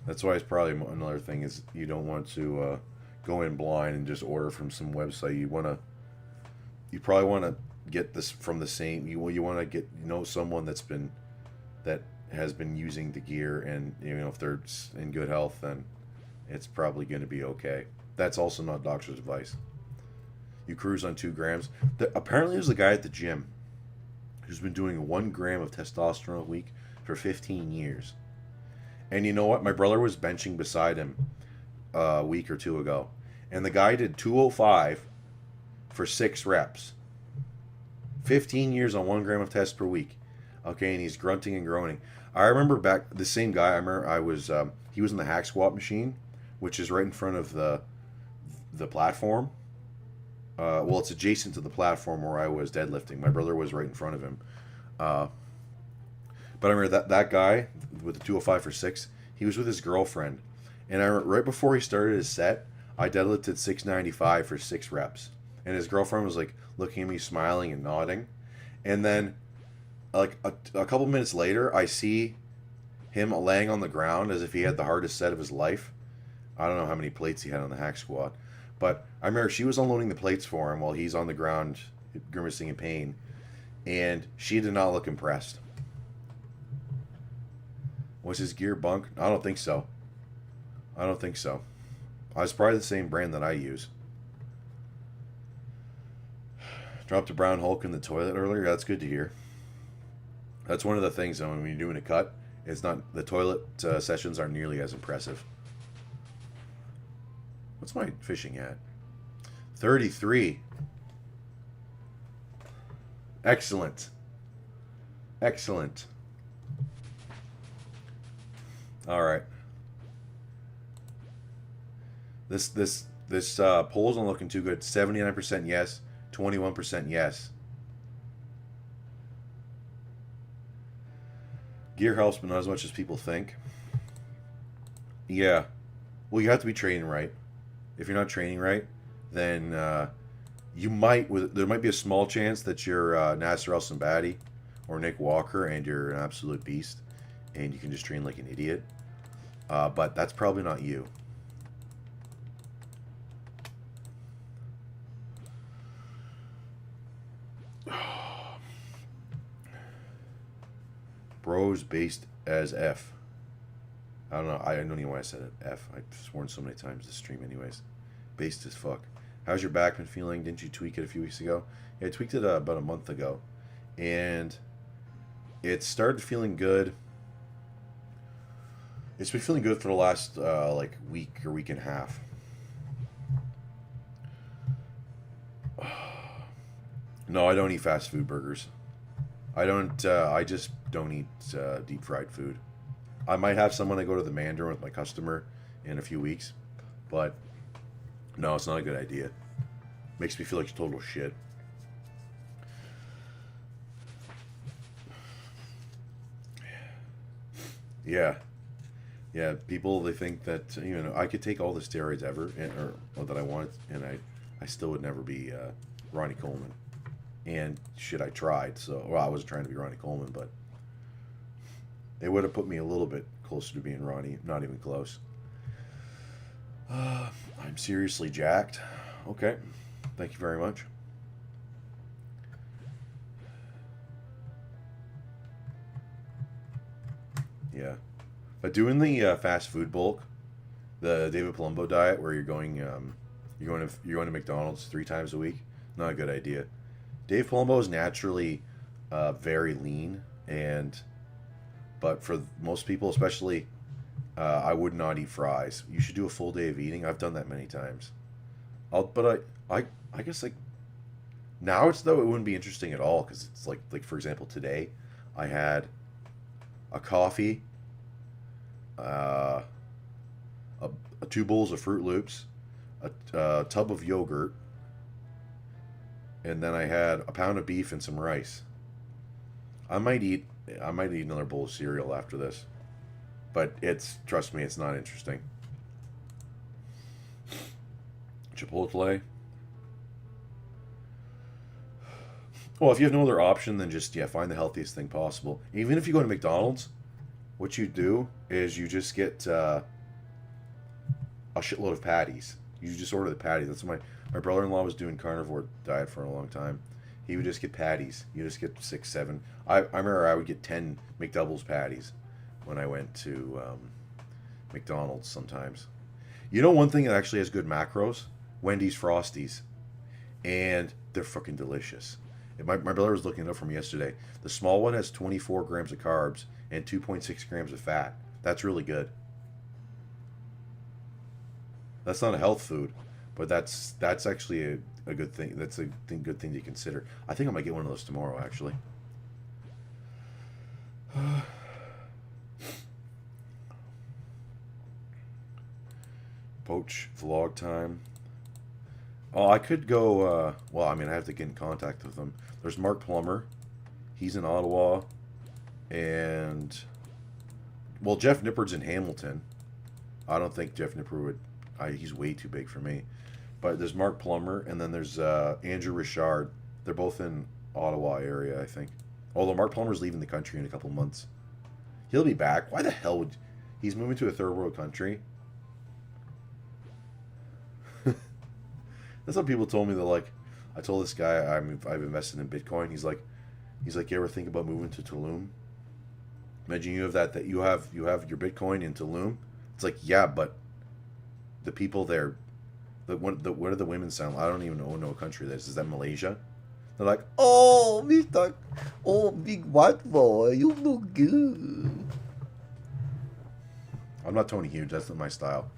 That's why it's probably another thing is you don't want to go in blind and just order from some website. You probably want to get this from the same. You want to get someone that has been using the gear, and if they're in good health, then it's probably going to be okay. That's also not doctor's advice. You cruise on 2 grams. Apparently, there's a guy at the gym who's been doing 1 gram of testosterone a week for 15 years. And you know what? My brother was benching beside him a week or 2 ago. And the guy did 205 for 6 reps. 15 years on 1 gram of test per week. Okay, and he's grunting and groaning. I remember back, the same guy, he was in the hack squat machine, which is right in front of the platform. Well, it's adjacent to the platform where I was deadlifting. My brother was right in front of him. But I remember that guy with the 205 for 6, he was with his girlfriend. And right before he started his set, I deadlifted 695 for 6 reps. And his girlfriend was like looking at me, smiling and nodding. And then like a couple minutes later, I see him laying on the ground as if he had the hardest set of his life. I don't know how many plates he had on the hack squat. But I remember she was unloading the plates for him while he's on the ground grimacing in pain. And she did not look impressed. Was his gear bunk? I don't think so. I don't think so. It's probably the same brand that I use. Dropped a brown Hulk in the toilet earlier. That's good to hear. That's one of the things though, when you're doing a cut, it's not the toilet sessions aren't nearly as impressive. What's my fishing at? 33. Excellent. Excellent. All right. This poll isn't looking too good. 79% yes, 21% yes. Gear helps, but not as much as people think. Yeah. Well, you have to be training right. If you're not training right, then there might be a small chance that you're Nasser El-Sambadi or Nick Walker and you're an absolute beast and you can just train like an idiot. But that's probably not you. Bros based as F. I don't know. I don't even know why I said it. F. I've sworn so many times this stream anyways. Based as fuck. How's your back been feeling? Didn't you tweak it a few weeks ago? Yeah, I tweaked it about a month ago. And it started feeling good. It's been feeling good for the last like week or week and a half. No, I don't eat fast food burgers. I just don't eat deep fried food. I might have some when I go to the Mandarin with my customer in a few weeks, but no, it's not a good idea. Makes me feel like total shit. Yeah. Yeah, people, they think that, I could take all the steroids ever, or that I want, and I still would never be Ronnie Coleman. And shit, I tried, I wasn't trying to be Ronnie Coleman, but it would have put me a little bit closer to being Ronnie, not even close. I'm seriously jacked. Okay, thank you very much. Yeah. But doing the fast food bulk, the David Palumbo diet, where you're going to McDonald's 3 times a week, not a good idea. Dave Palumbo is naturally very lean, but for most people, especially, I would not eat fries. You should do a full day of eating. I've done that many times. I guess like now it wouldn't be interesting at all because it's like for example today, I had a coffee. 2 bowls of Fruit Loops, a tub of yogurt, and then I had a pound of beef and some rice. I might eat another bowl of cereal after this, but trust me, it's not interesting. Chipotle. Well, if you have no other option, then just, yeah, find the healthiest thing possible. Even if you go to McDonald's, what you do is you just get a shitload of patties. You just order the patties. That's what my brother-in-law was doing carnivore diet for a long time. He would just get patties. You just get 6, 7. I remember I would get 10 McDoubles patties when I went to McDonald's sometimes. You know one thing that actually has good macros? Wendy's Frosties. And they're fucking delicious. My brother was looking it up for me yesterday. The small one has 24 grams of carbs and 2.6 grams of fat. That's really good. That's not a health food, but that's actually a good thing. That's a good thing to consider. I think I might get one of those tomorrow, actually. Poach vlog time. Oh, I could go. Well, I mean, I have to get in contact with them. There's Mark Plummer. He's in Ottawa, and well, Jeff Nippard's in Hamilton. I don't think Jeff Nippard would. He's way too big for me. But there's Mark Plummer, and then there's Andrew Richard. They're both in Ottawa area, I think. Although Mark Plummer's leaving the country in a couple months. He'll be back. Why the hell would... He's moving to a third world country. That's what people told me. They're like, I told this guy I've invested in Bitcoin. He's like, you ever think about moving to Tulum? Imagine you have that you have your Bitcoin in Tulum. It's like, yeah, but the people there, what do the women sound like? I don't even know what country that is. Is that Malaysia? They're like, oh, Mr. Oh, big white boy, you look good. I'm not Tony Hughes. That's not my style.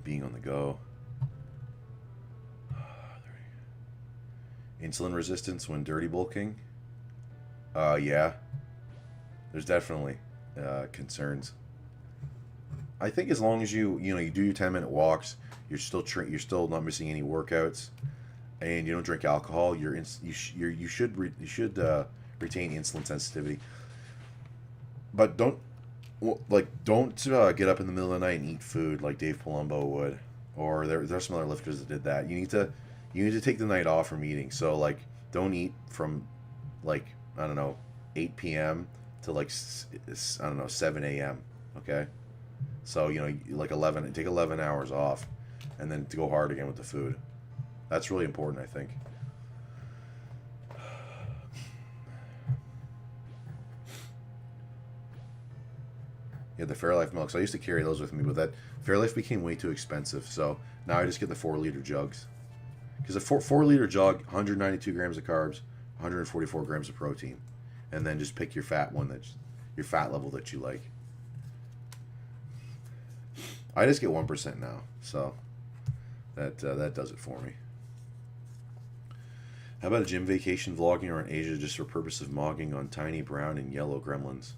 Being on the go. Insulin resistance when dirty bulking. Yeah. There's definitely concerns. I think as long as you do your 10-minute walks, you're still not missing any workouts, and you don't drink alcohol, you should retain insulin sensitivity. But don't get up in the middle of the night and eat food like Dave Palumbo would, or there's some other lifters that did that. You need to take the night off from eating. So like, don't eat from like, I don't know, 8 p.m. to like, I don't know, 7 a.m. Okay, so like take 11 hours off, and then to go hard again with the food. That's really important, I think. Yeah, the Fairlife milks. I used to carry those with me, but that Fairlife became way too expensive. So now I just get the 4-liter jugs. Because a 4-liter jug, 192 grams of carbs, 144 grams of protein, and then just pick your fat one your fat level that you like. I just get 1% now, so that does it for me. How about a gym vacation vlogging around Asia just for purpose of mogging on tiny brown and yellow gremlins?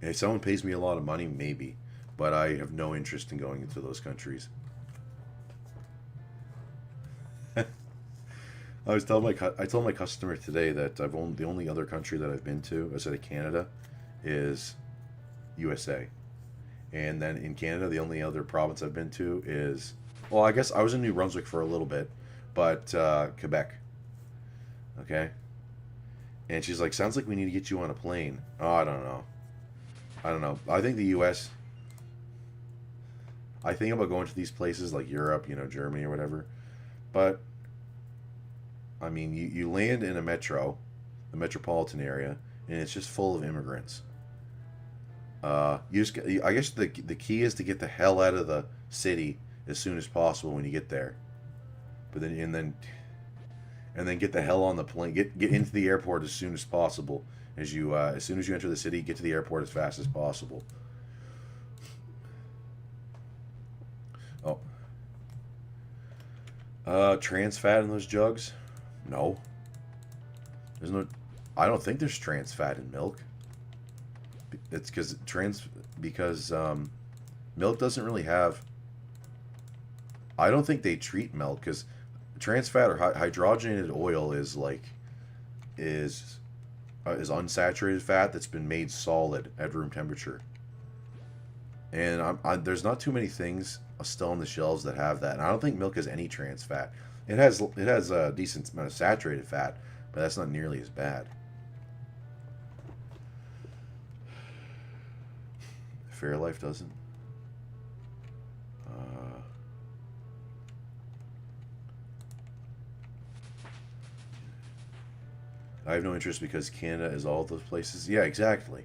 If someone pays me a lot of money, maybe, but I have no interest in going into those countries. I told my customer today that the only other country that I've been to outside of Canada is USA, and then in Canada the only other province I've been to is, well, I guess I was in New Brunswick for a little bit, but Quebec. Okay, and she's like, sounds like we need to get you on a plane. Oh, I don't know. I think the U.S. I think about going to these places like Europe, Germany or whatever. But, I mean, you land in a metropolitan area, and it's just full of immigrants. I guess the key is to get the hell out of the city as soon as possible when you get there. But then get the hell on the plane. Get into the airport as soon as possible. As soon as you enter the city, get to the airport as fast as possible. Oh. Trans fat in those jugs? No. There's no. I don't think there's trans fat in milk. It's because milk doesn't really have. I don't think they treat milk because trans fat or hydrogenated oil is unsaturated fat that's been made solid at room temperature. And there's not too many things still on the shelves that have that. And I don't think milk has any trans fat. It has a decent amount of saturated fat, but that's not nearly as bad. Fairlife doesn't. I have no interest because Canada is all those places. Yeah, exactly.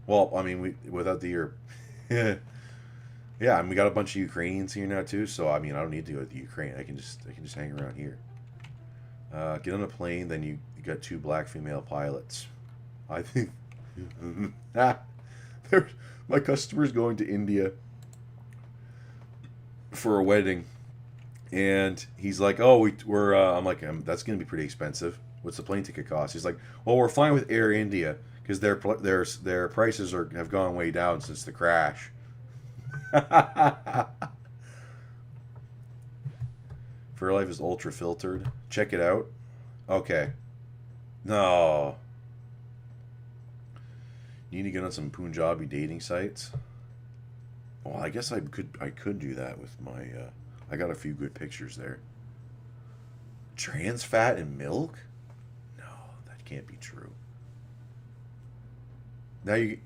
Well, I mean, without the Europe, yeah, and we got a bunch of Ukrainians here now too. So I mean, I don't need to go to the Ukraine. I can just hang around here. Get on a plane, then you got two black female pilots. I think ah, my customer's going to India for a wedding, and he's like, "Oh, we're." I'm like, "That's going to be pretty expensive. What's the plane ticket cost?" He's like, "Well, we're flying with Air India because their prices have gone way down since the crash." Fairlife is ultra filtered. Check it out. Okay. No. You need to get on some Punjabi dating sites. Well, I guess I could do that with my. I got a few good pictures there. Trans fat in milk? No, that can't be true. Now you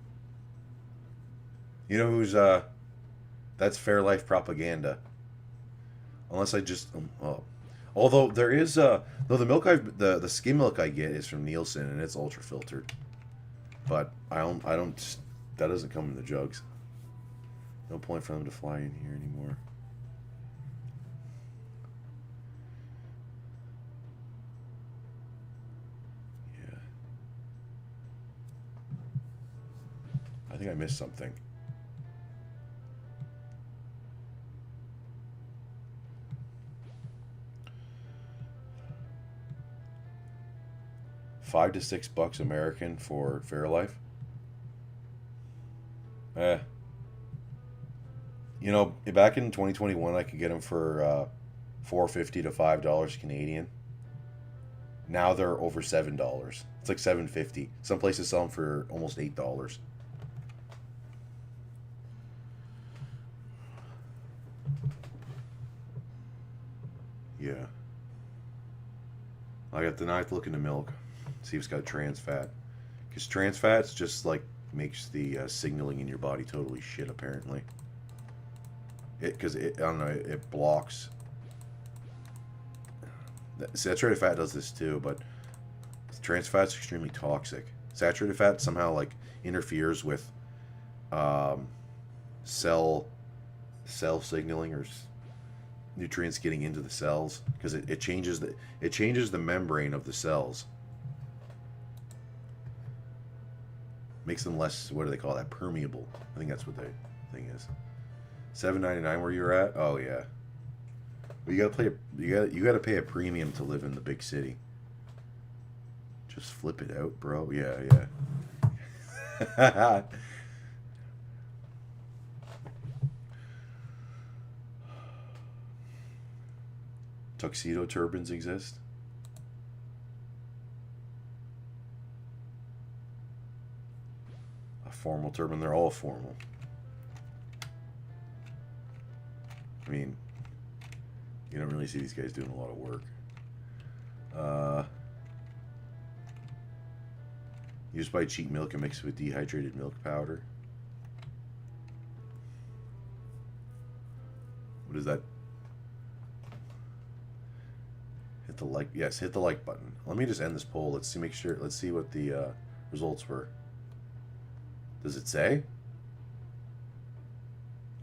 know who's that's Fairlife propaganda. Unless I just oh. Although there is though the skim milk I get is from Nielsen and it's ultra filtered. But I don't that doesn't come in the jugs. No point for them to fly in here anymore. Yeah. I think I missed something. $5 to $6 American for Fairlife. Eh. You know, back in 2021, I could get them for $4.50 to $5 Canadian. Now they're over $7. It's like $7.50. Some places sell them for almost $8. Yeah. I got the knife looking to milk. See if it's got trans fat. Because trans fat's just like makes the signaling in your body totally shit, apparently. Because I don't know, it blocks. Saturated fat does this too, but trans fat's extremely toxic. Saturated fat somehow like interferes with um, cell signaling or nutrients getting into the cells because it changes the membrane of the cells, makes them less, what do they call that, permeable. I think that's what the thing is. $7.99 where you're at. Oh yeah, but you gotta pay a premium to live in the big city. Just flip it out, bro. Yeah. Tuxedo turbans exist. A formal turban, they're all formal. I mean, you don't really see these guys doing a lot of work. You just buy cheap milk and mix it with dehydrated milk powder. What is that? Hit the like. Yes, hit the like button. Let me just end this poll. Let's see. Make sure. Let's see what the results were. Does it say?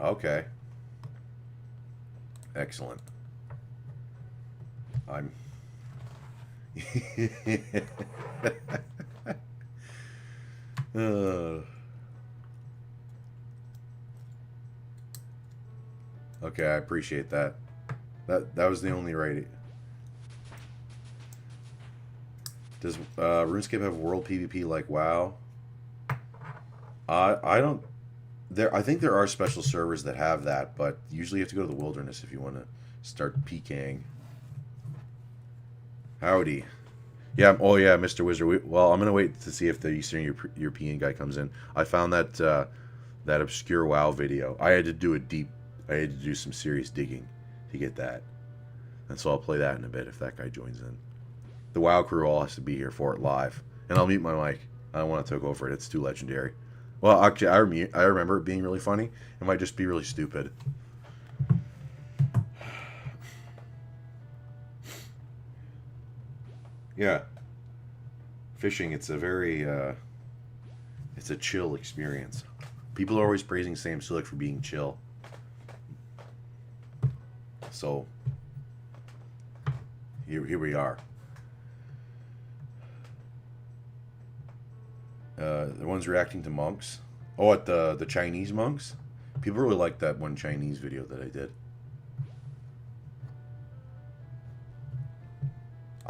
Okay. Excellent. I'm. Okay, I appreciate that. That was the only right. Does RuneScape have world PvP like WoW? I don't. I think there are special servers that have that, but usually you have to go to the wilderness if you want to start PKing. Howdy. Yeah. Oh yeah, Mr. Wizard. Well, I'm gonna wait to see if the Eastern European guy comes in. I found that that obscure WoW video. I had to do a deep. I had to do some serious digging to get that, and so I'll play that in a bit if that guy joins in. The WoW crew all has to be here for it live, and I'll mute my mic. I don't want to talk over it. It's too legendary. Well, actually, I remember it being really funny. It might just be really stupid. Yeah, fishing. It's a very it's a chill experience. People are always praising Sam Sulek for being chill. So here we are. The ones reacting to monks. Oh, at the Chinese monks. People really like that one Chinese video that I did.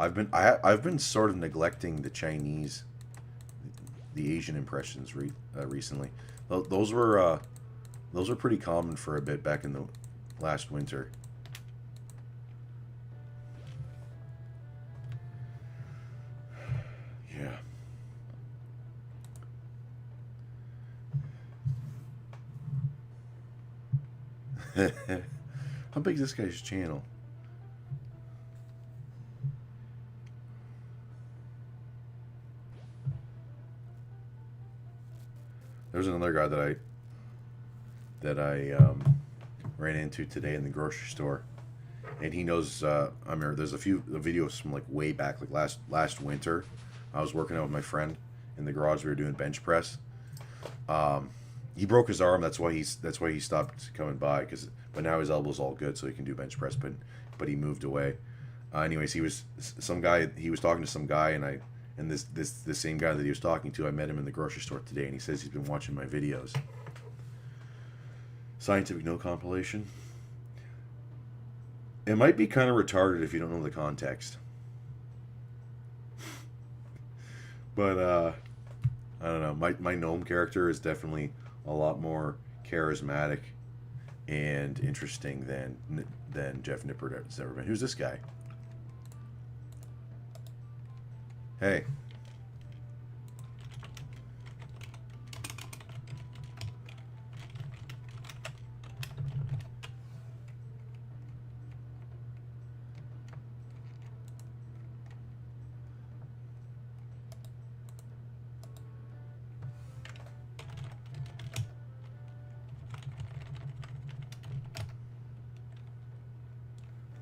I've been sort of neglecting the Chinese, the Asian impressions recently. Those were pretty common for a bit back in the last winter. Yeah. How big is this guy's channel? There's another guy that I ran into today in the grocery store, and he knows. I mean, there's a few videos from like way back, like last winter. I was working out with my friend in the garage. We were doing bench press. He broke his arm. That's why he stopped coming by. But now his elbow's all good, so he can do bench press. But he moved away. Anyways, he was talking to some guy, and this same guy that he was talking to, I met him in the grocery store today, and he says he's been watching my videos. Scientific No compilation. It might be kind of retarded if you don't know the context. But I don't know. My gnome character is definitely a lot more charismatic and interesting than Jeff Nippert has ever been. Who's this guy? Hey.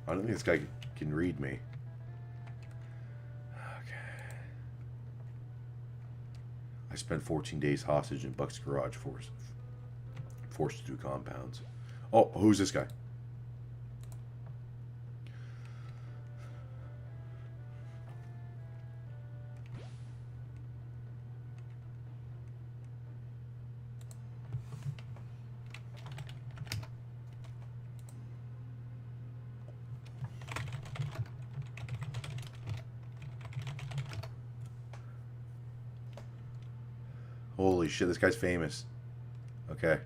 I don't think this guy can read me. I spent 14 days hostage in Buck's garage, forced to do compounds. Oh, who's this guy? Holy shit, this guy's famous. Okay.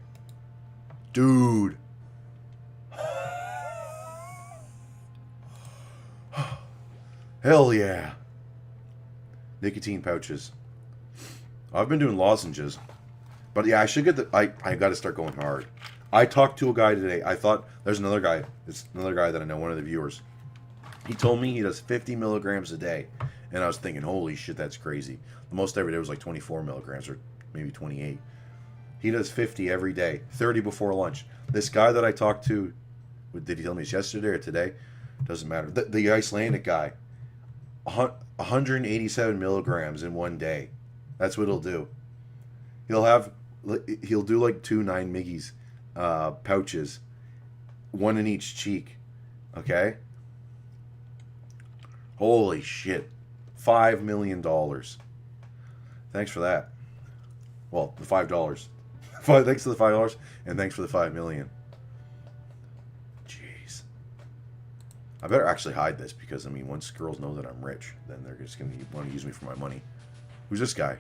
Dude. Hell yeah. Nicotine pouches. I've been doing lozenges. But yeah, I should get I got to start going hard. I talked to a guy today. I thought there's another guy. It's another guy that I know, one of the viewers. He told me he does 50 milligrams a day. And I was thinking, holy shit, that's crazy. The most every day was like 24 milligrams or maybe 28. He does 50 every day, 30 before lunch. This guy that I talked to, did he tell me it's yesterday or today? Doesn't matter. The Icelandic guy, 187 milligrams in one day. That's what he'll do. He'll do like 2 9 Miggies pouches, one in each cheek. Okay? Holy shit. $5 million. Thanks for that. Well, the $5. Thanks for the $5, and thanks for the $5 million. Jeez. I better actually hide this because, I mean, once girls know that I'm rich, then they're just going to want to use me for my money. Who's this guy?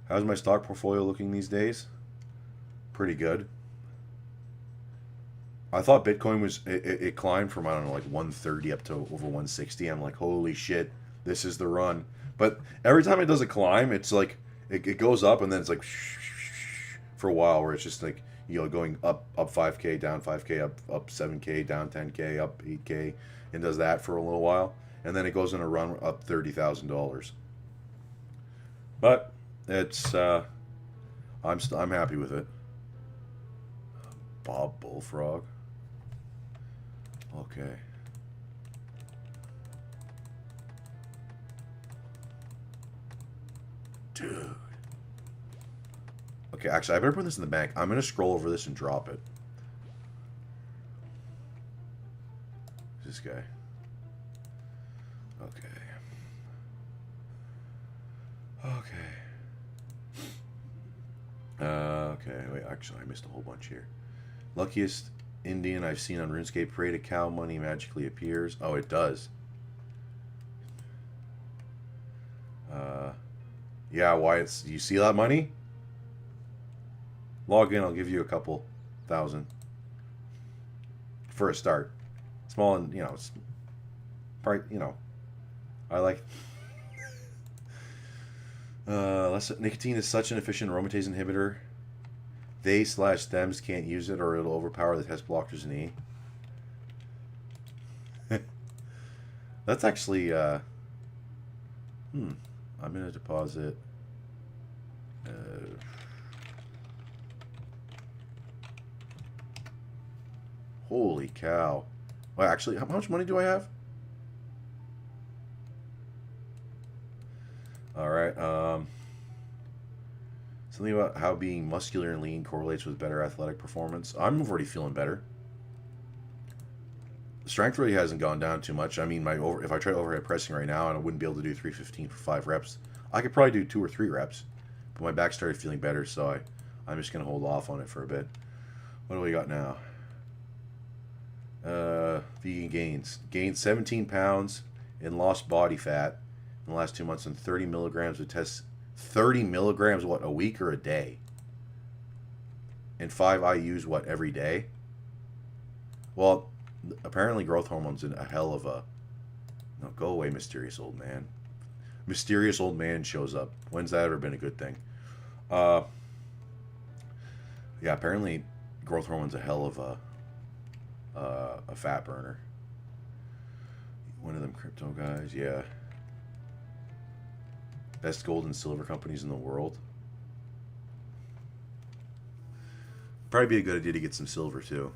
How's my stock portfolio looking these days? Pretty good. I thought Bitcoin was it climbed from, I don't know, like 130 up to over 160. I'm like, holy shit, this is the run. But every time it does a climb, it's like it goes up and then it's like for a while where it's just like, you know, going up 5K, down 5K, up 7K, down 10K, up 8K, and does that for a little while, and then it goes in a run up $30,000. But it's I'm happy with it. Bob Bullfrog. Okay. Dude. Okay, actually, I better put this in the bank. I'm going to scroll over this and drop it. This guy. Okay. Okay, wait, actually, I missed a whole bunch here. Luckiest Indian I've seen on RuneScape. Pray to cow, money magically appears. Oh, it does. Yeah, why it's... You see that money? Log in, I'll give you a couple thousand. For a start. Small and, you know, it's... Probably, you know... I like... nicotine is such an efficient aromatase inhibitor. They/stems can't use it or it'll overpower the test blockers in E. That's actually, I'm going to deposit... holy cow. Well, actually, how much money do I have? Alright, something about how being muscular and lean correlates with better athletic performance. I'm already feeling better. Strength really hasn't gone down too much. I mean, if I tried overhead pressing right now, and I wouldn't be able to do 315 for 5 reps, I could probably do 2 or 3 reps. But my back started feeling better, so I'm just going to hold off on it for a bit. What do we got now? Vegan gains. Gained 17 pounds and lost body fat in the last 2 months, and 30 milligrams of test. 30 milligrams, what, a week or a day? And 5 IUs, what, every day? Well, apparently growth hormone's in a hell of a... No, go away, mysterious old man. Mysterious old man shows up. When's that ever been a good thing? Yeah, apparently growth hormone's a hell of a fat burner. One of them crypto guys, yeah. Best gold and silver companies in the world. Probably be a good idea to get some silver too.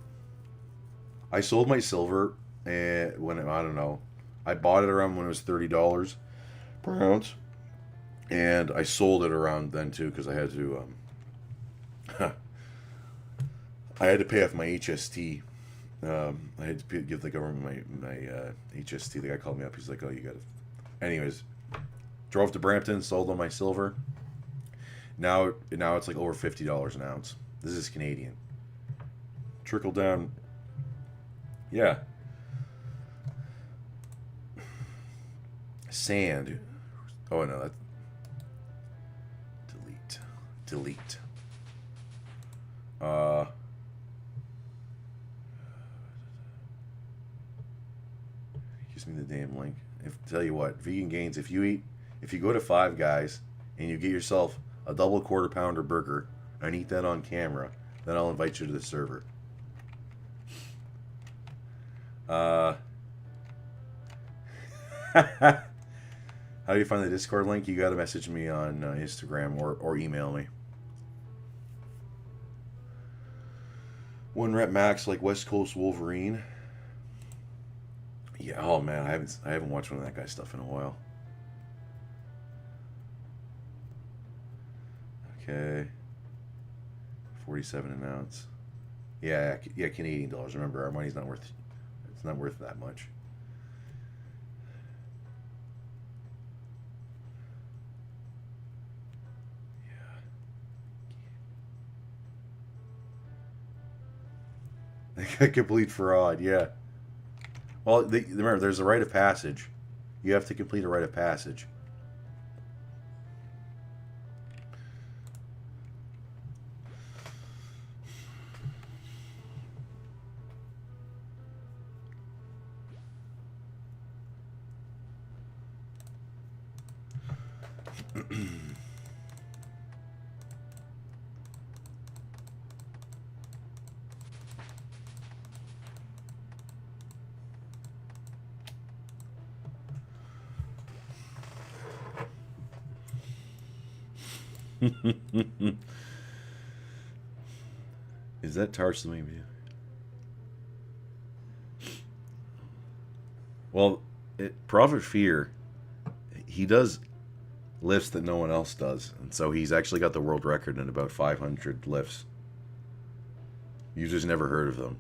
I sold my silver when I don't know. I bought it around when it was $30 per ounce, and I sold it around then too because I had to. I had to pay off my HST. I had to give the government my HST. The guy called me up. He's like, "Oh, you got to." Anyways, drove to Brampton, sold on my silver. Now it's like over $50 an ounce. This is Canadian. Trickle down. Yeah. Sand. Oh no, that. Delete. Gives me the damn link. Tell you what, vegan gains. If you go to Five Guys and you get yourself a double quarter pounder burger and eat that on camera, then I'll invite you to the server. How do you find the Discord link? You got to message me on Instagram or email me. 1 rep max like West Coast Wolverine. Yeah, oh man, I haven't watched one of that guy's stuff in a while. Okay. 47 an ounce. Yeah, Canadian dollars. Remember, our money's not worth. It's not worth that much. Yeah. Complete fraud. Yeah. Well, remember, there's a rite of passage. You have to complete a rite of passage. Is that Tarsal maybe? Well, Prophet Fear, he does lifts that no one else does, and so he's actually got the world record in about 500 lifts. You just never heard of them.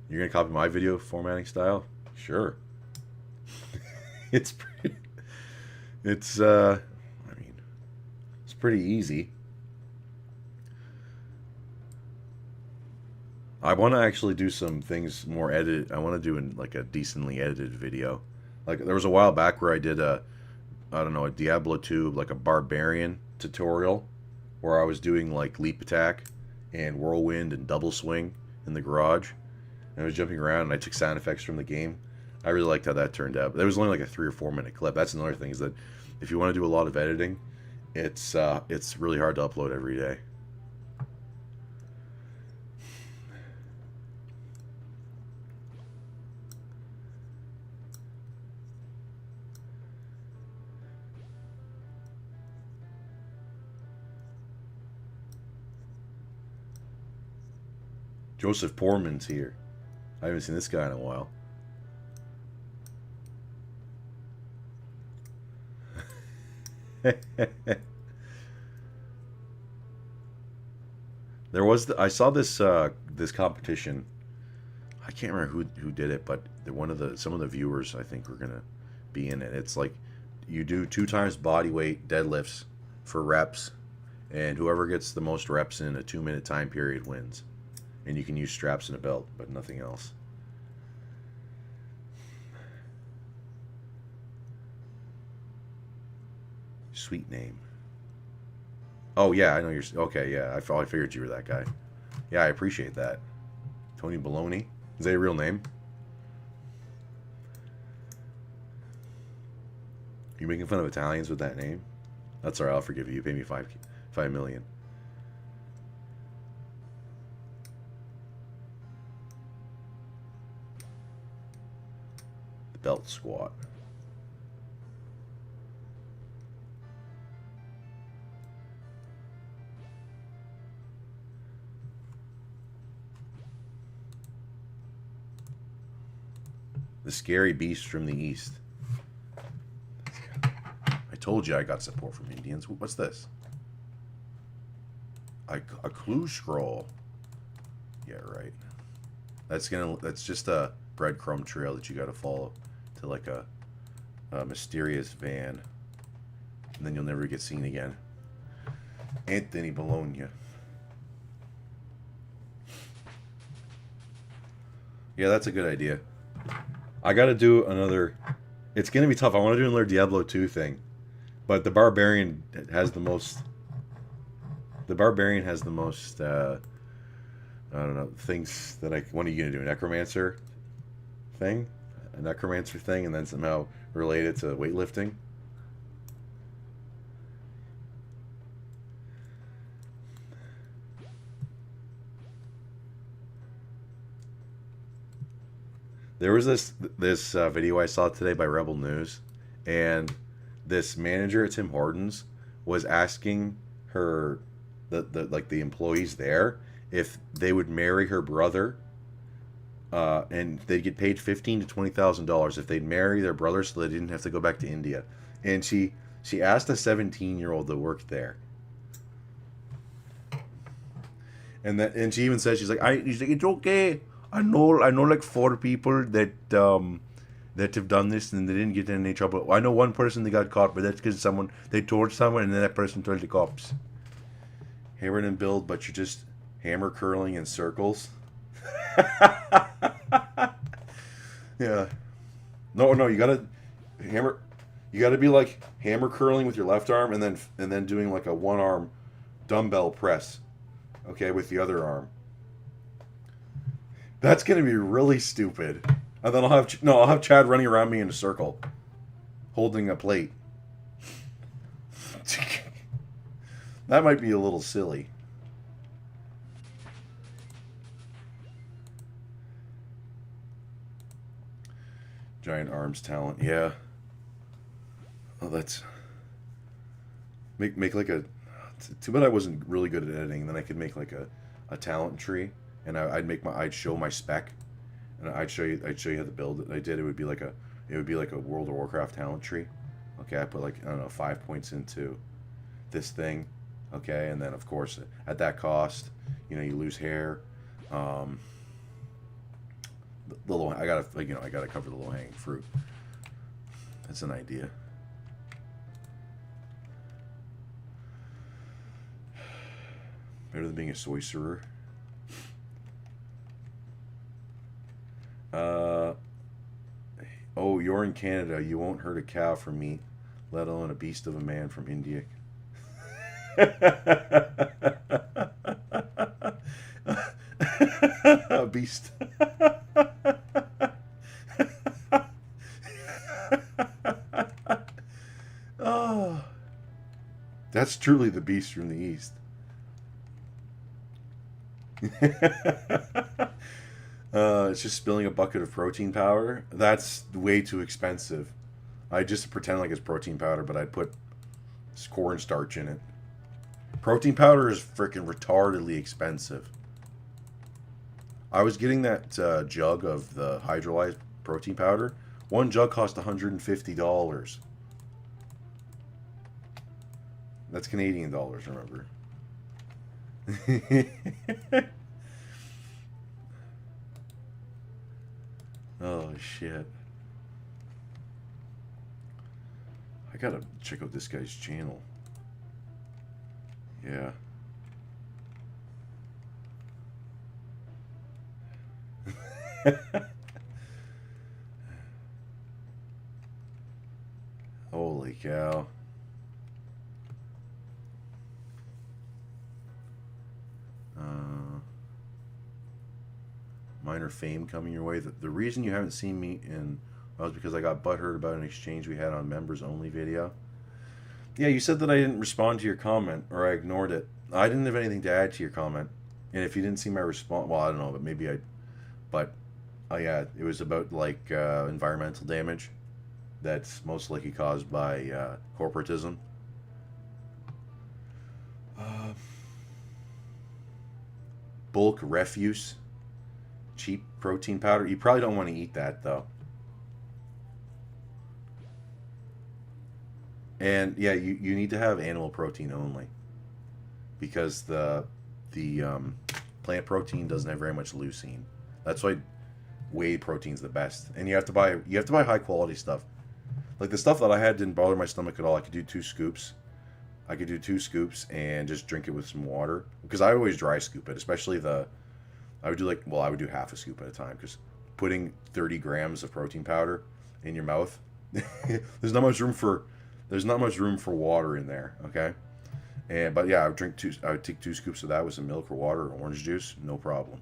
You're gonna copy my video formatting style? Sure. it's pretty, I mean, it's pretty easy. I want to actually do some things more edited. I want to do like a decently edited video. Like there was a while back where I did I don't know, a Diablo 2, like a barbarian tutorial where I was doing like leap attack and whirlwind and double swing in the garage. And I was jumping around and I took sound effects from the game. I really liked how that turned out. But it was only like a 3 or 4 minute clip. That's another thing, is that if you want to do a lot of editing, it's really hard to upload every day. Joseph Porman's here. I haven't seen this guy in a while. I saw this this competition. I can't remember who did it, but some of the viewers I think were gonna be in it. It's like you do 2 times body weight deadlifts for reps, and whoever gets the most reps in a 2-minute time period wins. And you can use straps and a belt, but nothing else. Sweet name. Oh yeah, I know you're. Okay, yeah, I figured you were that guy. Yeah, I appreciate that. Tony Baloney. Is that your real name? You making fun of Italians with that name? That's alright. I'll forgive you. You pay me $5 million. The belt squat. The scary beast from the east. I told you I got support from Indians. What's this? A clue scroll. Yeah, right. That's just a breadcrumb trail that you got to follow to like a mysterious van, and then you'll never get seen again. Anthony Bologna. Yeah, that's a good idea. I gotta do another. It's gonna be tough. I want to do another Diablo 2 thing, but the barbarian has the most. The barbarian has the most. I don't know, things that I. What are you gonna do? A necromancer thing, and then somehow relate it to weightlifting. There was this video I saw today by Rebel News, and this manager at Tim Hortons was asking her, the employees there, if they would marry her brother, and they'd get paid $15,000 to $20,000 if they'd marry their brother, so they didn't have to go back to India. And she asked a 17-year-old that worked there, and she even said, she's like, it's okay. I know like 4 people that have done this and they didn't get in any trouble. I know one person that got caught, but that's because they told someone and then that person told the cops. Hammered and build, but you're just hammer curling in circles. Yeah. No, you gotta be like hammer curling with your left arm and then doing like a 1-arm dumbbell press. Okay, with the other arm. That's gonna be really stupid. And then I'll have Chad running around me in a circle, holding a plate. That might be a little silly. Giant arms talent, yeah. Oh, that's make like a. Too bad I wasn't really good at editing. Then I could make like a talent tree, and I'd show my spec, and I'd show you how to build it. I did. It would be like a World of Warcraft talent tree. Okay, I put like, I don't know, 5 points into this thing. Okay, and then of course at that cost, you know, you lose hair. I gotta cover the low hanging fruit. That's an idea. Better than being a sorcerer. Oh, you're in Canada. You won't hurt a cow for meat, let alone a beast of a man from India. A beast. Oh, that's truly the beast from the east. It's just spilling a bucket of protein powder. That's way too expensive. I just pretend like it's protein powder, but I'd put cornstarch in it. Protein powder is freaking retardedly expensive. I was getting that jug of the hydrolyzed protein powder. One jug cost $150. That's Canadian dollars, remember. Oh, shit. I gotta check out this guy's channel. Yeah. Holy cow. Minor fame coming your way. The reason you haven't seen me in, well, is because I got butthurt about an exchange we had on members only video. Yeah, you said that I didn't respond to your comment, or I ignored it. I didn't have anything to add to your comment. And if you didn't see my response, well, I don't know, but maybe I, but, oh yeah, it was about, like, environmental damage that's most likely caused by corporatism. Bulk refuse. Cheap protein powder. You probably don't want to eat that, though. And yeah, you need to have animal protein only, because the plant protein doesn't have very much leucine. That's why whey protein's the best. And you have to buy high quality stuff. Like the stuff that I had didn't bother my stomach at all. I could do 2 scoops. I could do 2 scoops and just drink it with some water, because I always dry scoop it, especially I would do half a scoop at a time, because putting 30 grams of protein powder in your mouth, there's not much room for water in there. Okay, but yeah, I would take 2 scoops of that with some milk or water or orange juice, no problem.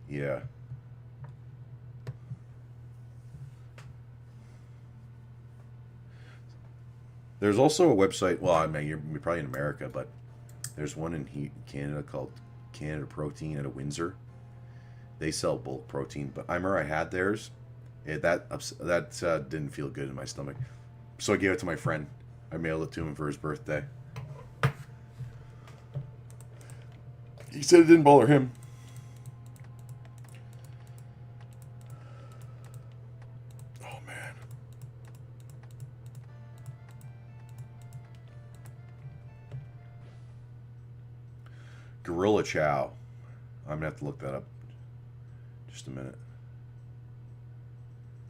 Yeah. There's also a website. Well, I mean, you're probably in America, but there's one in Canada called Canada Protein out of Windsor. They sell bulk protein, but I remember I had theirs. That didn't feel good in my stomach, so I gave it to my friend. I mailed it to him for his birthday. He said it didn't bother him. Gorilla Chow. I'm gonna have to look that up. Just a minute.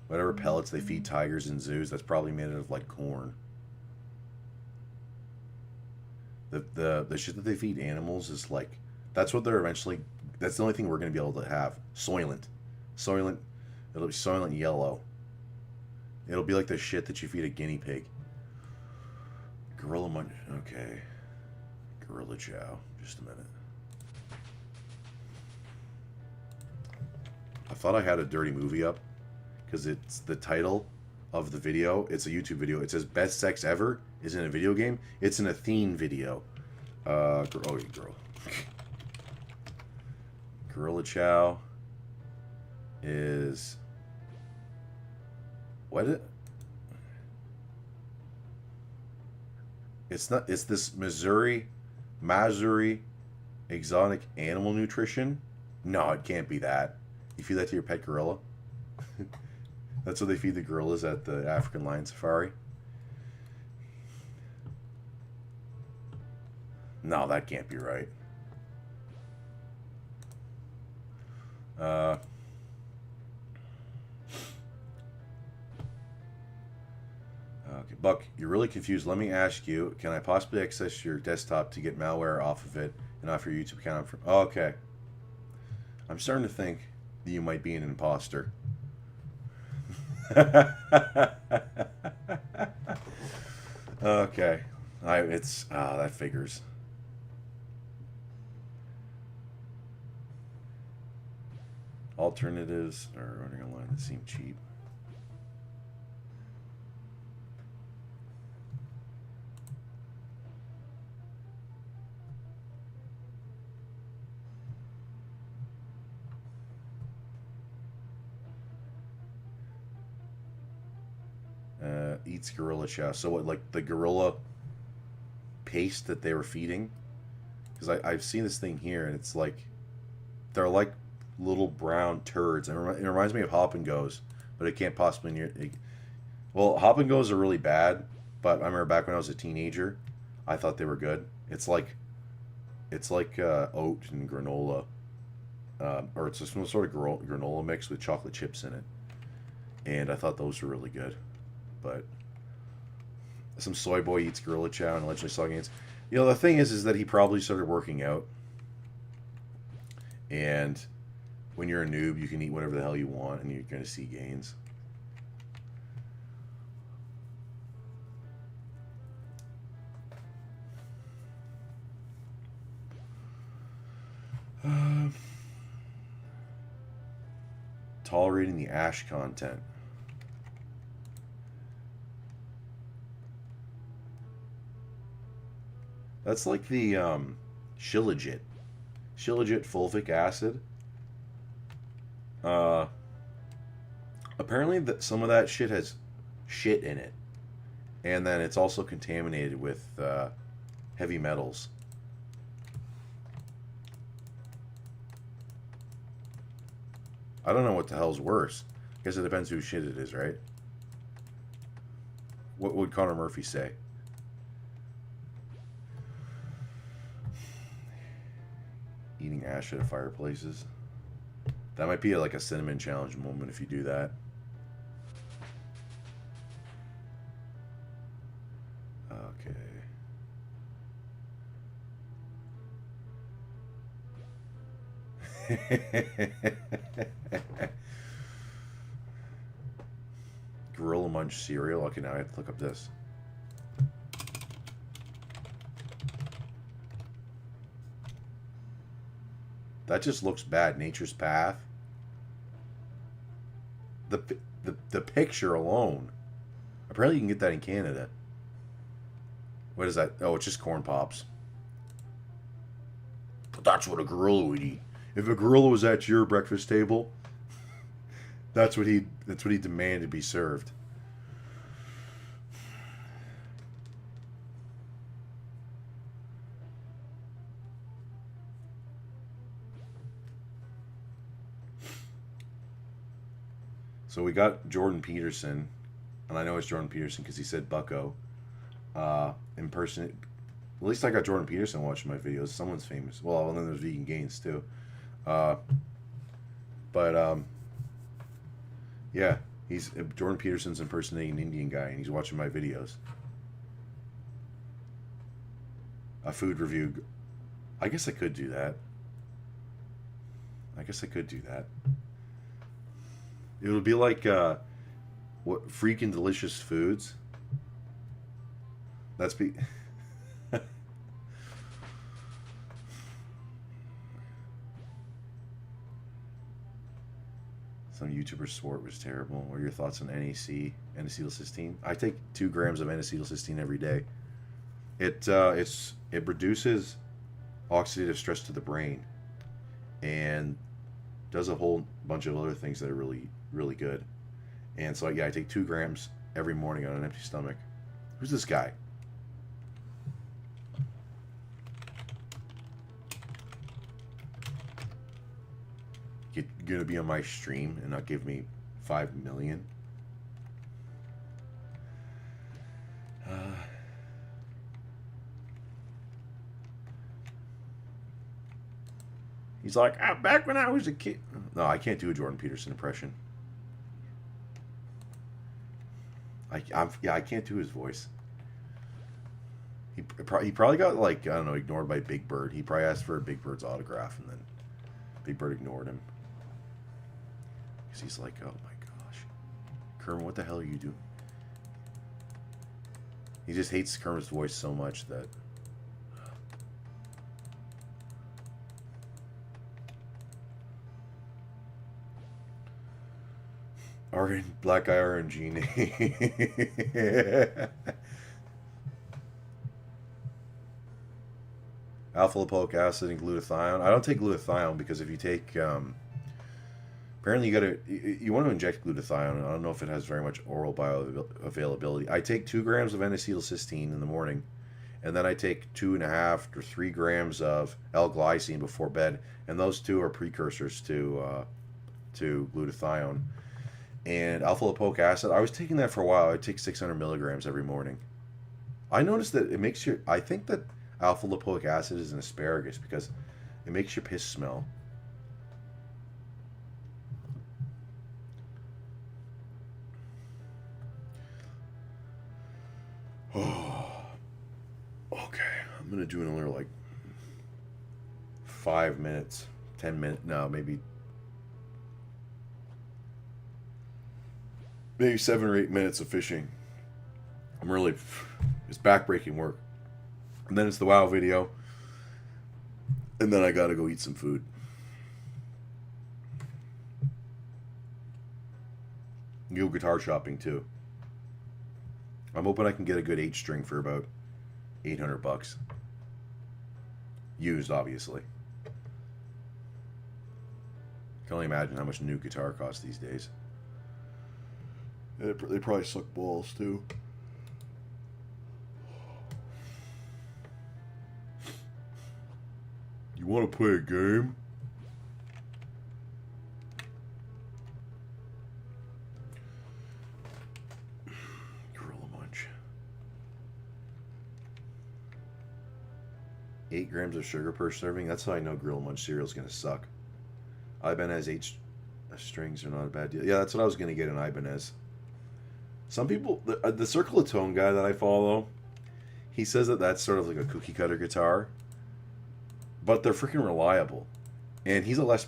Whatever pellets they feed tigers in zoos, that's probably made out of like corn. The shit that they feed animals is like, that's what they're eventually. That's the only thing we're gonna be able to have. Soylent. It'll be Soylent Yellow. It'll be like the shit that you feed a guinea pig. Gorilla Munch. Okay. Gorilla Chow. Just a minute. I thought I had a dirty movie up because it's the title of the video. It's a YouTube video. It says best sex ever is in a video game. It's an Athene video. Oh, yeah, girl. Gorilla Chow is what it? It's not. It's this Missouri exotic animal nutrition. No, it can't be that. You feed that to your pet gorilla? That's what they feed the gorillas at the African lion safari? No, that can't be right. Okay, Buck, you're really confused. Let me ask you, can I possibly access your desktop to get malware off of it and off your YouTube account? Oh, okay. I'm starting to think that you might be an imposter. Okay. That figures. Alternatives are running online that seem cheap. Eats gorilla chow. So what, like the gorilla paste that they were feeding? Because I've seen this thing here, and it's like they're like little brown turds. It reminds me of Hop and Goes, but it can't possibly near. Well, Hop and Goes are really bad, but I remember back when I was a teenager, I thought they were good. It's like oat and granola, or it's some sort of granola mix with chocolate chips in it, and I thought those were really good. But some soy boy eats gorilla chow and allegedly saw gains. You know, the thing is that he probably started working out, and when you're a noob, you can eat whatever the hell you want, and you're going to see gains. Tolerating the ash content. That's like the Shilajit fulvic acid. Apparently some of that shit has shit in it, and then it's also contaminated with heavy metals. I don't know what the hell's worse. I guess it depends whose shit it is, right? What would Connor Murphy say? Eating ash at fireplaces. That might be like a cinnamon challenge moment if you do that. Okay. Gorilla Munch cereal. Okay, now I have to look up this. That just looks bad. Nature's Path. The picture alone. Apparently you can get that in Canada. What is that? Oh, it's just corn pops. But that's what a gorilla would eat. If a gorilla was at your breakfast table, that's what he demanded to be served. So we got Jordan Peterson, and I know it's Jordan Peterson because he said Bucko. In person, at least I got Jordan Peterson watching my videos. Someone's famous. Well, and then there's Vegan Gains too. Yeah, Jordan Peterson's impersonating an Indian guy, and he's watching my videos. A food review. I guess I could do that. It would be like what Freaking Delicious Foods. That's be. Some YouTubers swore it was terrible. What are your thoughts on NAC, N-acetylcysteine? I take 2 grams of N-acetylcysteine every day. It reduces oxidative stress to the brain, and does a whole bunch of other things that are really, really good. And so, yeah, I take 2 grams every morning on an empty stomach. Who's this guy? You're gonna be on my stream and not give me 5 million? He's like, back when I was a kid. No, I can't do a Jordan Peterson impression. I can't do his voice. He probably got, like, I don't know, ignored by Big Bird. He probably asked for Big Bird's autograph, and then Big Bird ignored him. Because he's like, oh my gosh. Kermit, what the hell are you doing? He just hates Kermit's voice so much that... Black Guy RNG name. Alpha lipoic acid and glutathione. I don't take glutathione because if you take... apparently you want to inject glutathione. I don't know if it has very much oral bioavailability. I take 2 grams of N-acetylcysteine in the morning, and then I take 2.5 or 3 grams of L-glycine before bed, and those two are precursors to glutathione. And alpha lipoic acid, I was taking that for a while. I take 600 milligrams every morning. I noticed that it makes your... I think that alpha lipoic acid is an asparagus because it makes your piss smell. Oh, okay. I'm gonna do another like 5 minutes, 10 minutes. No, maybe 7 or 8 minutes of fishing. It's backbreaking work. And then it's the WoW video. And then I gotta go eat some food. Go guitar shopping too. I'm hoping I can get a good H string for about $800. Used, obviously. Can only imagine how much a new guitar costs these days. They probably suck balls too. You want to play a game? Gorilla Munch. 8 grams of sugar per serving. That's how I know Gorilla Munch cereal is going to suck. Ibanez 8 strings are not a bad deal. Yeah, that's what I was going to get in Ibanez. Some people, the Circle of Tone guy that I follow, he says that that's sort of like a cookie cutter guitar, but they're freaking reliable. And he's a Les